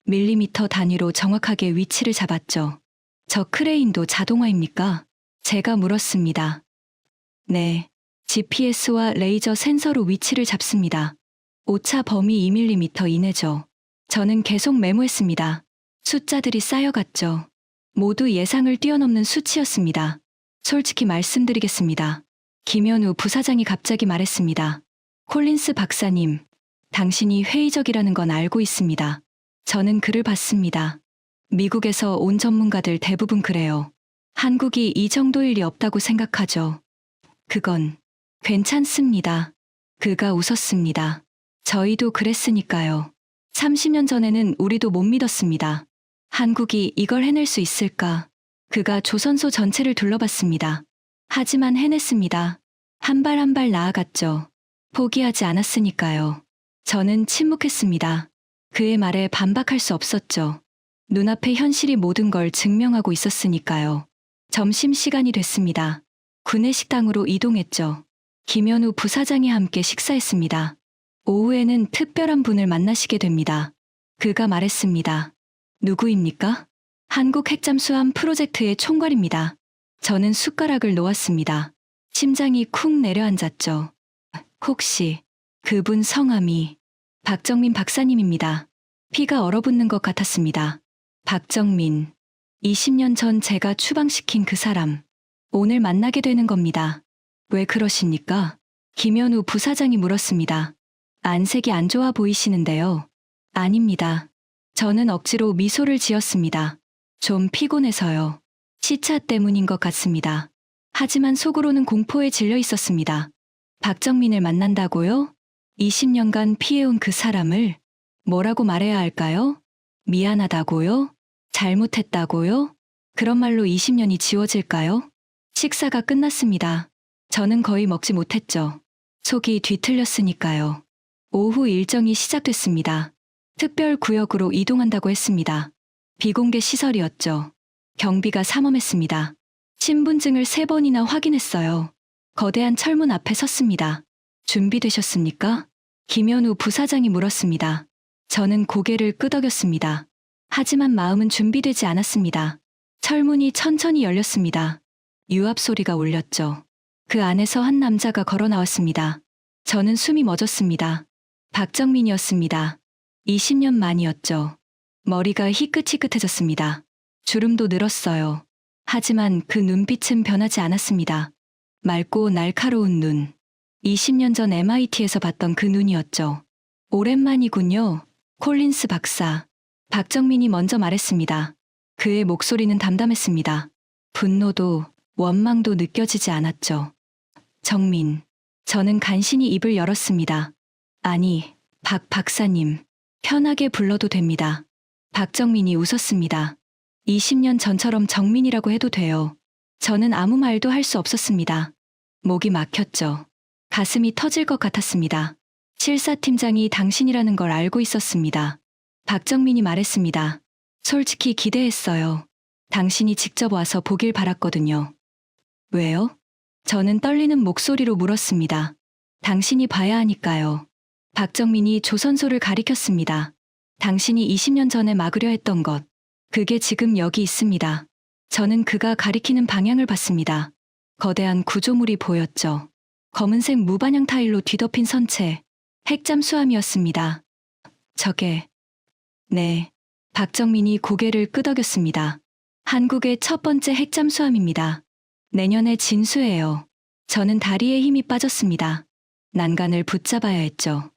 Speaker 1: 밀리미터 단위로 정확하게 위치를 잡았죠. 저 크레인도 자동화입니까? 제가 물었습니다. 네. GPS와 레이저 센서로 위치를 잡습니다. 오차 범위 2mm 이내죠. 저는 계속 메모했습니다. 숫자들이 쌓여갔죠. 모두 예상을 뛰어넘는 수치였습니다. 솔직히 말씀드리겠습니다. 김현우 부사장이 갑자기 말했습니다. 콜린스 박사님, 당신이 회의적이라는 건 알고 있습니다. 저는 그를 봤습니다. 미국에서 온 전문가들 대부분 그래요. 한국이 이 정도일 리 없다고 생각하죠. 그건 괜찮습니다. 그가 웃었습니다. 저희도 그랬으니까요. 30년 전에는 우리도 못 믿었습니다. 한국이 이걸 해낼 수 있을까? 그가 조선소 전체를 둘러봤습니다. 하지만 해냈습니다. 한 발 한 발 나아갔죠. 포기하지 않았으니까요. 저는 침묵했습니다. 그의 말에 반박할 수 없었죠. 눈앞에 현실이 모든 걸 증명하고 있었으니까요. 점심시간이 됐습니다. 구내식당으로 이동했죠. 김현우 부사장이 함께 식사했습니다. 오후에는 특별한 분을 만나시게 됩니다. 그가 말했습니다. 누구입니까? 한국 핵잠수함 프로젝트의 총괄입니다. 저는 숟가락을 놓았습니다. 심장이 쿵 내려앉았죠. 혹시 그분 성함이 박정민 박사님입니다. 피가 얼어붙는 것 같았습니다. 박정민. 20년 전 제가 추방시킨 그 사람. 오늘 만나게 되는 겁니다. 왜 그러십니까? 김현우 부사장이 물었습니다. 안색이 안 좋아 보이시는데요. 아닙니다. 저는 억지로 미소를 지었습니다. 좀 피곤해서요. 시차 때문인 것 같습니다. 하지만 속으로는 공포에 질려 있었습니다. 박정민을 만난다고요? 20년간 피해온 그 사람을 뭐라고 말해야 할까요? 미안하다고요? 잘못했다고요? 그런 말로 20년이 지워질까요? 식사가 끝났습니다. 저는 거의 먹지 못했죠. 속이 뒤틀렸으니까요. 오후 일정이 시작됐습니다. 특별구역으로 이동한다고 했습니다. 비공개 시설이었죠. 경비가 삼엄했습니다. 신분증을 3번이나 확인했어요. 거대한 철문 앞에 섰습니다. 준비되셨습니까? 김현우 부사장이 물었습니다. 저는 고개를 끄덕였습니다. 하지만 마음은 준비되지 않았습니다. 철문이 천천히 열렸습니다. 유압 소리가 울렸죠. 그 안에서 한 남자가 걸어 나왔습니다. 저는 숨이 멎었습니다. 박정민이었습니다. 20년 만이었죠. 머리가 희끗희끗해졌습니다. 주름도 늘었어요. 하지만 그 눈빛은 변하지 않았습니다. 맑고 날카로운 눈. 20년 전 MIT에서 봤던 그 눈이었죠. 오랜만이군요. 콜린스 박사. 박정민이 먼저 말했습니다. 그의 목소리는 담담했습니다. 분노도 원망도 느껴지지 않았죠. 정민. 저는 간신히 입을 열었습니다. 아니, 박 박사님. 편하게 불러도 됩니다. 박정민이 웃었습니다. 20년 전처럼 정민이라고 해도 돼요. 저는 아무 말도 할 수 없었습니다. 목이 막혔죠. 가슴이 터질 것 같았습니다. 실사팀장이 당신이라는 걸 알고 있었습니다. 박정민이 말했습니다. 솔직히 기대했어요. 당신이 직접 와서 보길 바랐거든요. 왜요? 저는 떨리는 목소리로 물었습니다. 당신이 봐야 하니까요. 박정민이 조선소를 가리켰습니다. 당신이 20년 전에 막으려 했던 것. 그게 지금 여기 있습니다. 저는 그가 가리키는 방향을 봤습니다. 거대한 구조물이 보였죠. 검은색 무반향 타일로 뒤덮인 선체. 핵잠수함이었습니다. 저게. 네. 박정민이 고개를 끄덕였습니다. 한국의 첫 번째 핵잠수함입니다. 내년에 진수해요. 저는 다리에 힘이 빠졌습니다. 난간을 붙잡아야 했죠.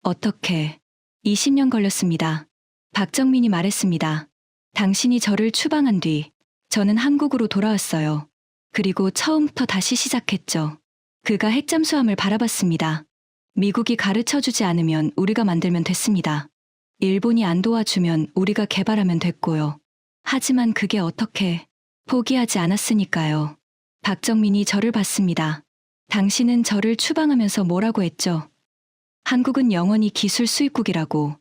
Speaker 1: 어떻게? 20년 걸렸습니다. 박정민이 말했습니다. 당신이 저를 추방한 뒤 저는 한국으로 돌아왔어요. 그리고 처음부터 다시 시작했죠. 그가 핵잠수함을 바라봤습니다. 미국이 가르쳐주지 않으면 우리가 만들면 됐습니다. 일본이 안 도와주면 우리가 개발하면 됐고요. 하지만 그게 어떻게 포기하지 않았으니까요. 박정민이 저를 봤습니다. 당신은 저를 추방하면서 뭐라고 했죠? 한국은 영원히 기술 수입국이라고.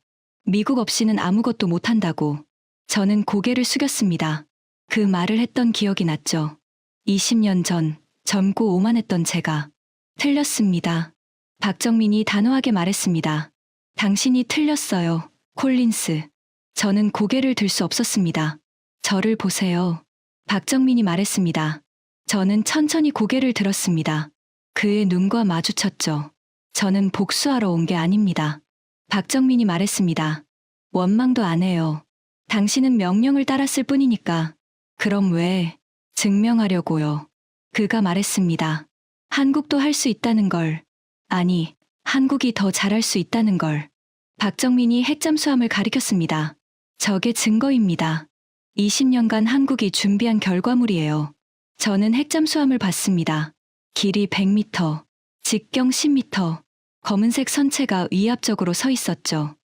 Speaker 1: 미국 없이는 아무것도 못한다고. 저는 고개를 숙였습니다. 그 말을 했던 기억이 났죠. 20년 전 젊고 오만했던 제가. 틀렸습니다. 박정민이 단호하게 말했습니다. 당신이 틀렸어요, 콜린스. 저는 고개를 들 수 없었습니다. 저를 보세요. 박정민이 말했습니다. 저는 천천히 고개를 들었습니다. 그의 눈과 마주쳤죠. 저는 복수하러 온 게 아닙니다. 박정민이 말했습니다. 원망도 안 해요. 당신은 명령을 따랐을 뿐이니까. 그럼 왜? 증명하려고요. 그가 말했습니다. 한국도 할 수 있다는 걸. 아니, 한국이 더 잘할 수 있다는 걸. 박정민이 핵잠수함을 가리켰습니다. 저게 증거입니다. 20년간 한국이 준비한 결과물이에요. 저는 핵잠수함을 봤습니다. 길이 100m, 직경 10m, 검은색 선체가 위압적으로 서 있었죠.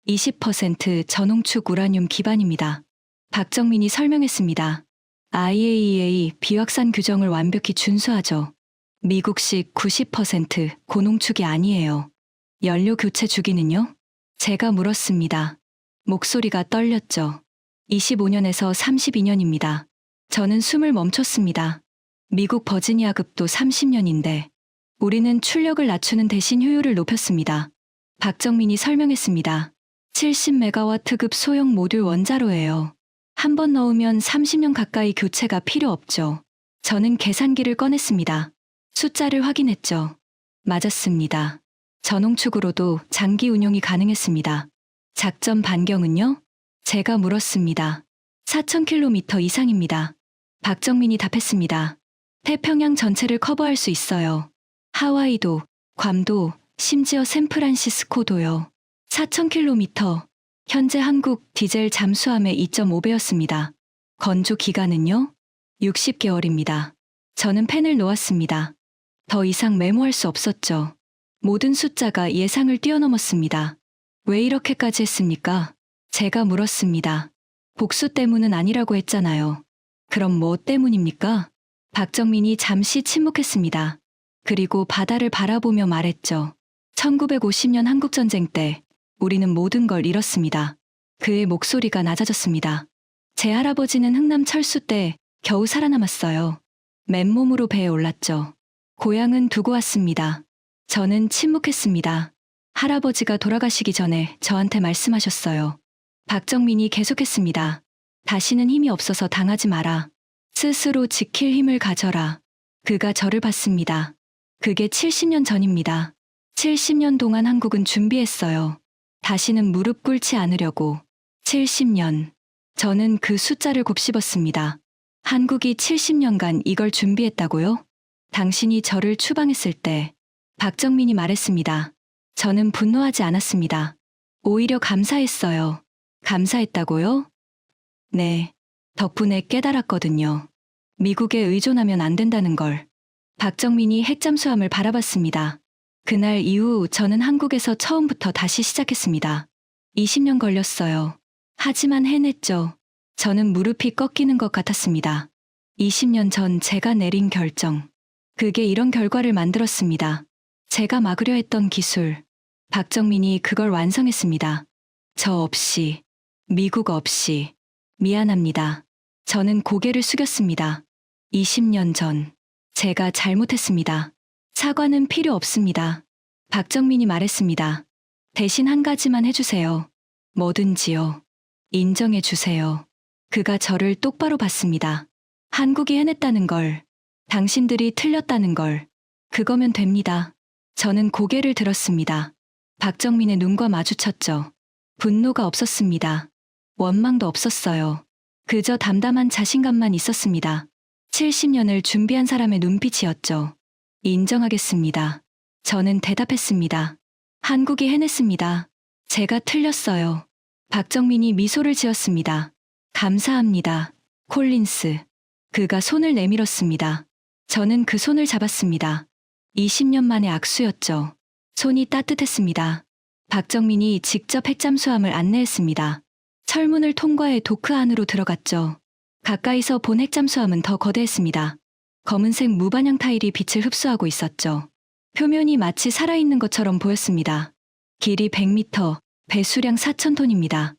Speaker 1: 20% 전홍축 우라늄 기반입니다. 박정민이 설명했습니다. IAEA 비확산 규정을 완벽히 준수하죠. 미국식 90% 고농축이 아니에요. 연료 교체 주기는요? 제가 물었습니다. 목소리가 떨렸죠. 25년에서 32년입니다. 저는 숨을 멈췄습니다. 미국 버지니아급도 30년인데 우리는 출력을 낮추는 대신 효율을 높였습니다. 박정민이 설명했습니다. 70메가와트급 소형 모듈 원자로예요. 한 번 넣으면 30년 가까이 교체가 필요 없죠. 저는 계산기를 꺼냈습니다. 숫자를 확인했죠. 맞았습니다. 전홍축으로도 장기 운용이 가능했습니다. 작전 반경은요? 제가 물었습니다. 4,000km 이상입니다. 박정민이 답했습니다. 태평양 전체를 커버할 수 있어요. 하와이도, 괌도, 심지어 샌프란시스코도요. 4,000km. 현재 한국 디젤 잠수함의 2.5배였습니다. 건조 기간은요? 60개월입니다. 저는 펜을 놓았습니다. 더 이상 메모할 수 없었죠. 모든 숫자가 예상을 뛰어넘었습니다. 왜 이렇게까지 했습니까? 제가 물었습니다. 복수 때문은 아니라고 했잖아요. 그럼 뭐 때문입니까? 박정민이 잠시 침묵했습니다. 그리고 바다를 바라보며 말했죠. 1950년 한국전쟁 때 우리는 모든 걸 잃었습니다. 그의 목소리가 낮아졌습니다. 제 할아버지는 흥남 철수 때 겨우 살아남았어요. 맨몸으로 배에 올랐죠. 고향은 두고 왔습니다. 저는 침묵했습니다. 할아버지가 돌아가시기 전에 저한테 말씀하셨어요. 박정민이 계속했습니다. 다시는 힘이 없어서 당하지 마라. 스스로 지킬 힘을 가져라. 그가 저를 봤습니다. 그게 70년 전입니다. 70년 동안 한국은 준비했어요. 다시는 무릎 꿇지 않으려고. 70년. 저는 그 숫자를 곱씹었습니다. 한국이 70년간 이걸 준비했다고요? 당신이 저를 추방했을 때 박정민이 말했습니다. 저는 분노하지 않았습니다. 오히려 감사했어요. 감사했다고요? 네. 덕분에 깨달았거든요. 미국에 의존하면 안 된다는 걸. 박정민이 핵잠수함을 바라봤습니다. 그날 이후 저는 한국에서 처음부터 다시 시작했습니다. 20년 걸렸어요. 하지만 해냈죠. 저는 무릎이 꺾이는 것 같았습니다. 20년 전 제가 내린 결정. 그게 이런 결과를 만들었습니다. 제가 막으려 했던 기술. 박정민이 그걸 완성했습니다. 저 없이, 미국 없이. 미안합니다. 저는 고개를 숙였습니다. 20년 전, 제가 잘못했습니다. 사과는 필요 없습니다. 박정민이 말했습니다. 대신 한 가지만 해주세요. 뭐든지요. 인정해 주세요. 그가 저를 똑바로 봤습니다. 한국이 해냈다는 걸, 당신들이 틀렸다는 걸, 그거면 됩니다. 저는 고개를 들었습니다. 박정민의 눈과 마주쳤죠. 분노가 없었습니다. 원망도 없었어요. 그저 담담한 자신감만 있었습니다. 70년을 준비한 사람의 눈빛이었죠. 인정하겠습니다. 저는 대답했습니다. 한국이 해냈습니다. 제가 틀렸어요. 박정민이 미소를 지었습니다. 감사합니다. 콜린스. 그가 손을 내밀었습니다. 저는 그 손을 잡았습니다. 20년 만의 악수였죠. 손이 따뜻했습니다. 박정민이 직접 핵잠수함을 안내했습니다. 철문을 통과해 도크 안으로 들어갔죠. 가까이서 본 핵잠수함은 더 거대했습니다. 검은색 무반영 타일이 빛을 흡수하고 있었죠. 표면이 마치 살아있는 것처럼 보였습니다. 길이 100m, 배수량 4,000톤입니다.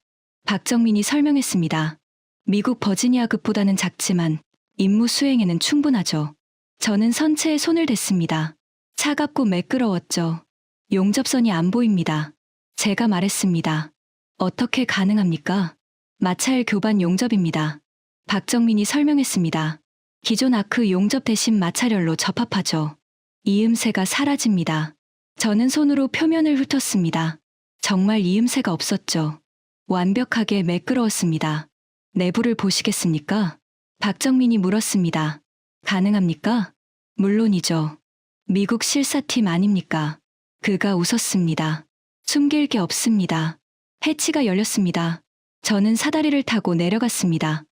Speaker 1: 박정민이 설명했습니다. 미국 버지니아급보다는 작지만 임무 수행에는 충분하죠. 저는 선체에 손을 댔습니다. 차갑고 매끄러웠죠. 용접선이 안 보입니다. 제가 말했습니다. 어떻게 가능합니까? 마차일 교반 용접입니다. 박정민이 설명했습니다. 기존 아크 용접 대신 마찰열로 접합하죠. 이음새가 사라집니다. 저는 손으로 표면을 훑었습니다. 정말 이음새가 없었죠. 완벽하게 매끄러웠습니다. 내부를 보시겠습니까? 박정민이 물었습니다. 가능합니까? 물론이죠. 미국 실사팀 아닙니까? 그가 웃었습니다. 숨길 게 없습니다. 해치가 열렸습니다. 저는 사다리를 타고 내려갔습니다.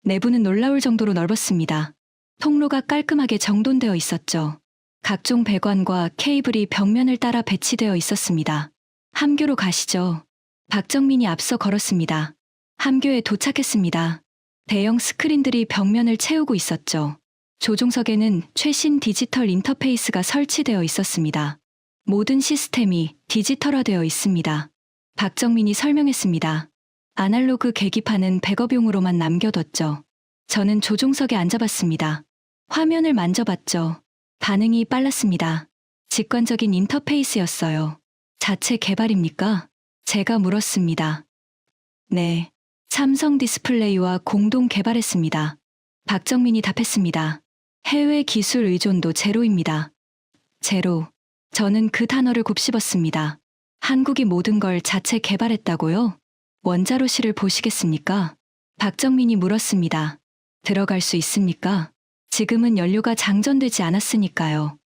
Speaker 1: 내부는 놀라울 정도로 넓었습니다. 통로가 깔끔하게 정돈되어 있었죠. 각종 배관과 케이블이 벽면을 따라 배치되어 있었습니다. 함교로 가시죠. 박정민이 앞서 걸었습니다. 함교에 도착했습니다. 대형 스크린들이 벽면을 채우고 있었죠. 조종석에는 최신 디지털 인터페이스가 설치되어 있었습니다. 모든 시스템이 디지털화되어 있습니다. 박정민이 설명했습니다. 아날로그 계기판은 백업용으로만 남겨뒀죠. 저는 조종석에 앉아봤습니다. 화면을 만져봤죠. 반응이 빨랐습니다. 직관적인 인터페이스였어요. 자체 개발입니까? 제가 물었습니다. 네. 삼성 디스플레이와 공동 개발했습니다. 박정민이 답했습니다. 해외 기술 의존도 제로입니다. 제로. 저는 그 단어를 곱씹었습니다. 한국이 모든 걸 자체 개발했다고요? 원자로실을 보시겠습니까? 박정민이 물었습니다. 들어갈 수 있습니까? 지금은 연료가 장전되지 않았으니까요.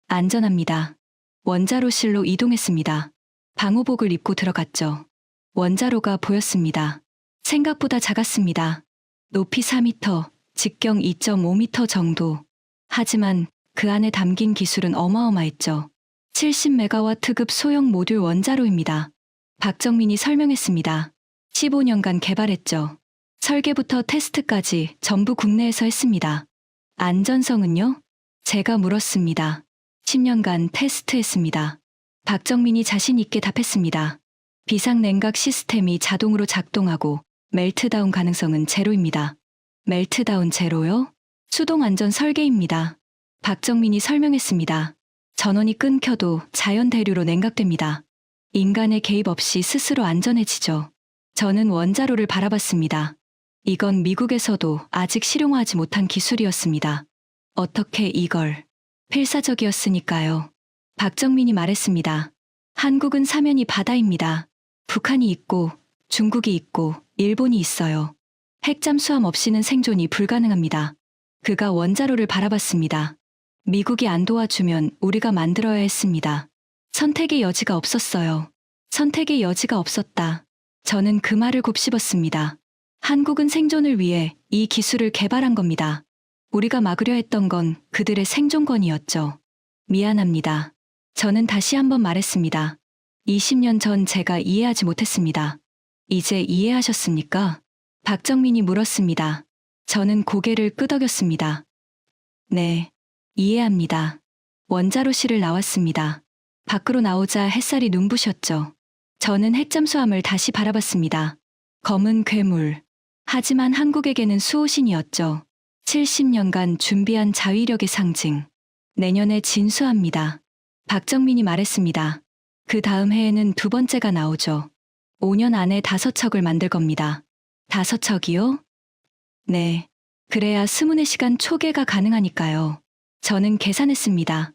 Speaker 1: 안전합니다. 원자로실로 이동했습니다. 방호복을 입고 들어갔죠. 원자로가 보였습니다. 생각보다 작았습니다. 높이 4m, 직경 2.5m 정도. 하지만 그 안에 담긴 기술은 어마어마했죠. 70메가와트급 소형 모듈 원자로입니다. 박정민이 설명했습니다. 15년간 개발했죠. 설계부터 테스트까지 전부 국내에서 했습니다. 안전성은요? 제가 물었습니다. 10년간 테스트했습니다. 박정민이 자신 있게 답했습니다. 비상냉각 시스템이 자동으로 작동하고 멜트다운 가능성은 제로입니다. 멜트다운 제로요? 수동 안전 설계입니다. 박정민이 설명했습니다. 전원이 끊겨도 자연 대류로 냉각됩니다. 인간의 개입 없이 스스로 안전해지죠. 저는 원자로를 바라봤습니다. 이건 미국에서도 아직 실용화하지 못한 기술이었습니다. 어떻게 이걸? 필사적이었으니까요. 박정민이 말했습니다. 한국은 사면이 바다입니다. 북한이 있고 중국이 있고 일본이 있어요. 핵잠수함 없이는 생존이 불가능합니다. 그가 원자로를 바라봤습니다. 미국이 안 도와주면 우리가 만들어야 했습니다. 선택의 여지가 없었어요. 선택의 여지가 없었다. 저는 그 말을 곱씹었습니다. 한국은 생존을 위해 이 기술을 개발한 겁니다. 우리가 막으려 했던 건 그들의 생존권이었죠. 미안합니다. 저는 다시 한번 말했습니다. 20년 전 제가 이해하지 못했습니다. 이제 이해하셨습니까? 박정민이 물었습니다. 저는 고개를 끄덕였습니다. 네, 이해합니다. 원자로실을 나왔습니다. 밖으로 나오자 햇살이 눈부셨죠. 저는 핵잠수함을 다시 바라봤습니다. 검은 괴물. 하지만 한국에게는 수호신이었죠. 70년간 준비한 자위력의 상징. 내년에 진수합니다. 박정민이 말했습니다. 그 다음 해에는 두 번째가 나오죠. 5년 안에 5척을 만들 겁니다. 5척이요? 네. 그래야 24시간 초계가 가능하니까요. 저는 계산했습니다.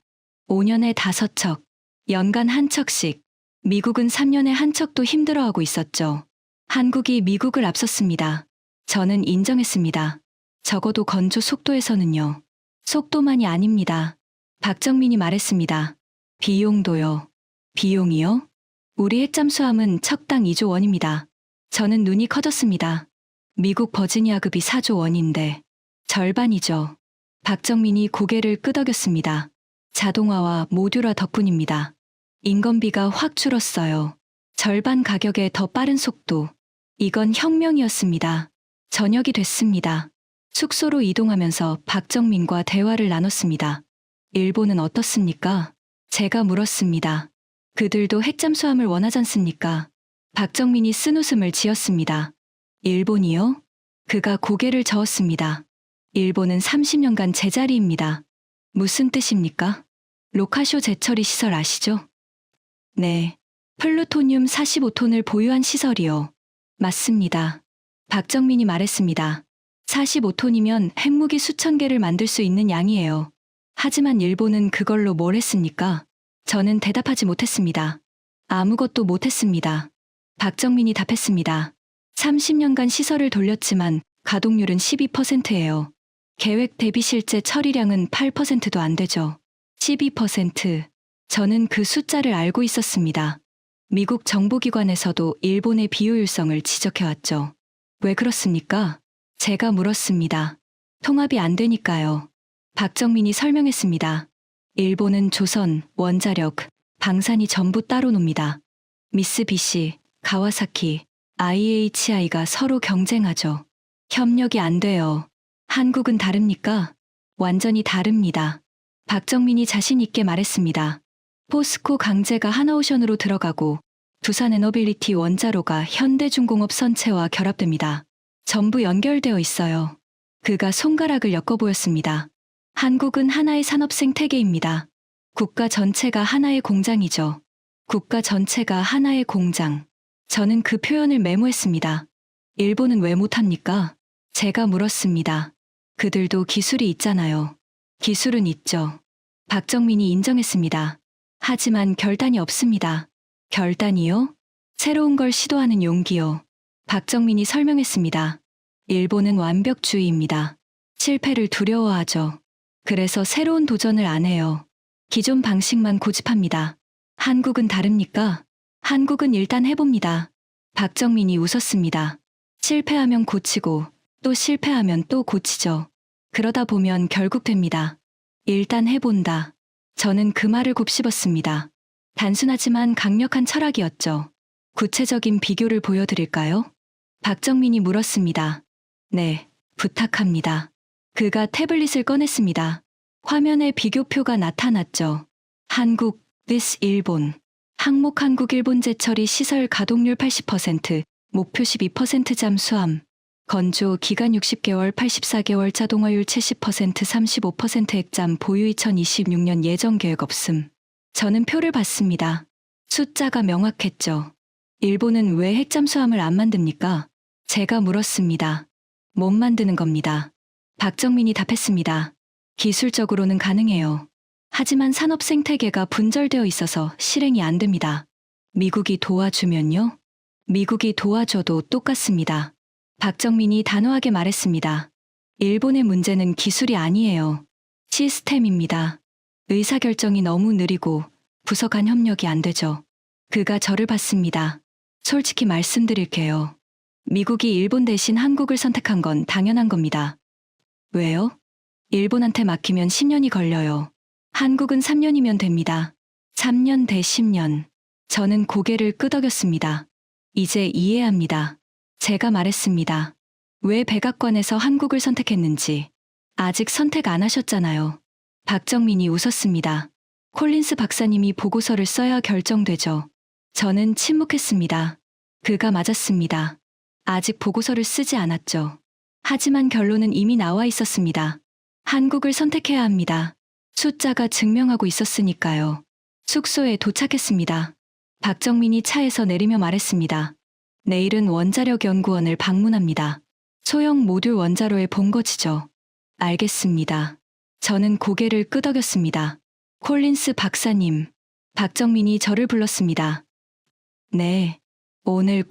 Speaker 1: 5년에 5척, 연간 1척씩. 미국은 3년에 1척도 힘들어하고 있었죠. 한국이 미국을 앞섰습니다. 저는 인정했습니다. 적어도 건조 속도에서는요. 속도만이 아닙니다. 박정민이 말했습니다. 비용도요. 비용이요? 우리 핵잠수함은 척당 2조 원입니다. 저는 눈이 커졌습니다. 미국 버지니아급이 4조 원인데 절반이죠. 박정민이 고개를 끄덕였습니다. 자동화와 모듈화 덕분입니다. 인건비가 확 줄었어요. 절반 가격에 더 빠른 속도. 이건 혁명이었습니다. 저녁이 됐습니다. 숙소로 이동하면서 박정민과 대화를 나눴습니다. 일본은 어떻습니까? 제가 물었습니다. 그들도 핵잠수함을 원하지 않습니까? 박정민이 쓴웃음을 지었습니다. 일본이요? 그가 고개를 저었습니다. 일본은 30년간 제자리입니다. 무슨 뜻입니까? 로카쇼 재처리 시설 아시죠? 네. 플루토늄 45톤을 보유한 시설이요. 맞습니다. 박정민이 말했습니다. 45톤이면 핵무기 수천 개를 만들 수 있는 양이에요. 하지만 일본은 그걸로 뭘 했습니까? 저는 대답하지 못했습니다. 아무것도 못했습니다. 박정민이 답했습니다. 30년간 시설을 돌렸지만 가동률은 12%예요. 계획 대비 실제 처리량은 8%도 안 되죠. 12%. 저는 그 숫자를 알고 있었습니다. 미국 정보기관에서도 일본의 비효율성을 지적해왔죠. 왜 그렇습니까? 제가 물었습니다. 통합이 안 되니까요. 박정민이 설명했습니다. 일본은 조선, 원자력, 방산이 전부 따로 놉니다. 미쓰비시, 가와사키, IHI가 서로 경쟁하죠. 협력이 안 돼요. 한국은 다릅니까? 완전히 다릅니다. 박정민이 자신 있게 말했습니다. 포스코 강제가 하나오션으로 들어가고 두산에너빌리티 원자로가 현대중공업 선체와 결합됩니다. 전부 연결되어 있어요. 그가 손가락을 엮어 보였습니다. 한국은 하나의 산업 생태계입니다. 국가 전체가 하나의 공장이죠. 국가 전체가 하나의 공장. 저는 그 표현을 메모했습니다. 일본은 왜 못합니까? 제가 물었습니다. 그들도 기술이 있잖아요. 기술은 있죠. 박정민이 인정했습니다. 하지만 결단이 없습니다. 결단이요? 새로운 걸 시도하는 용기요. 박정민이 설명했습니다. 일본은 완벽주의입니다. 실패를 두려워하죠. 그래서 새로운 도전을 안 해요. 기존 방식만 고집합니다. 한국은 다릅니까? 한국은 일단 해봅니다. 박정민이 웃었습니다. 실패하면 고치고 또 실패하면 또 고치죠. 그러다 보면 결국 됩니다. 일단 해본다. 저는 그 말을 곱씹었습니다. 단순하지만 강력한 철학이었죠. 구체적인 비교를 보여드릴까요? 박정민이 물었습니다. 네, 부탁합니다. 그가 태블릿을 꺼냈습니다. 화면에 비교표가 나타났죠. 한국, this 일본. 항목 한국 일본 제철이 시설 가동률 80%, 목표 12% 잠수함. 건조 기간 60개월 84개월 자동화율 70% 35% 액잠 보유 2026년 예정 계획 없음. 저는 표를 봤습니다. 숫자가 명확했죠. 일본은 왜 핵잠수함을 안 만듭니까? 제가 물었습니다. 못 만드는 겁니다. 박정민이 답했습니다. 기술적으로는 가능해요. 하지만 산업 생태계가 분절되어 있어서 실행이 안 됩니다. 미국이 도와주면요? 미국이 도와줘도 똑같습니다. 박정민이 단호하게 말했습니다. 일본의 문제는 기술이 아니에요. 시스템입니다. 의사결정이 너무 느리고 부서 간 협력이 안 되죠. 그가 저를 봤습니다. 솔직히 말씀드릴게요. 미국이 일본 대신 한국을 선택한 건 당연한 겁니다. 왜요? 일본한테 맡기면 10년이 걸려요. 한국은 3년이면 됩니다. 3년 대 10년. 저는 고개를 끄덕였습니다. 이제 이해합니다. 제가 말했습니다. 왜 백악관에서 한국을 선택했는지. 아직 선택 안 하셨잖아요. 박정민이 웃었습니다. 콜린스 박사님이 보고서를 써야 결정되죠. 저는 침묵했습니다. 그가 맞았습니다. 아직 보고서를 쓰지 않았죠. 하지만 결론은 이미 나와 있었습니다. 한국을 선택해야 합니다. 숫자가 증명하고 있었으니까요. 숙소에 도착했습니다. 박정민이 차에서 내리며 말했습니다. 내일은 원자력연구원을 방문합니다. 소형 모듈 원자로의 본거지죠. 알겠습니다. 저는 고개를 끄덕였습니다. 콜린스 박사님. 박정민이 저를 불렀습니다. 네, 오늘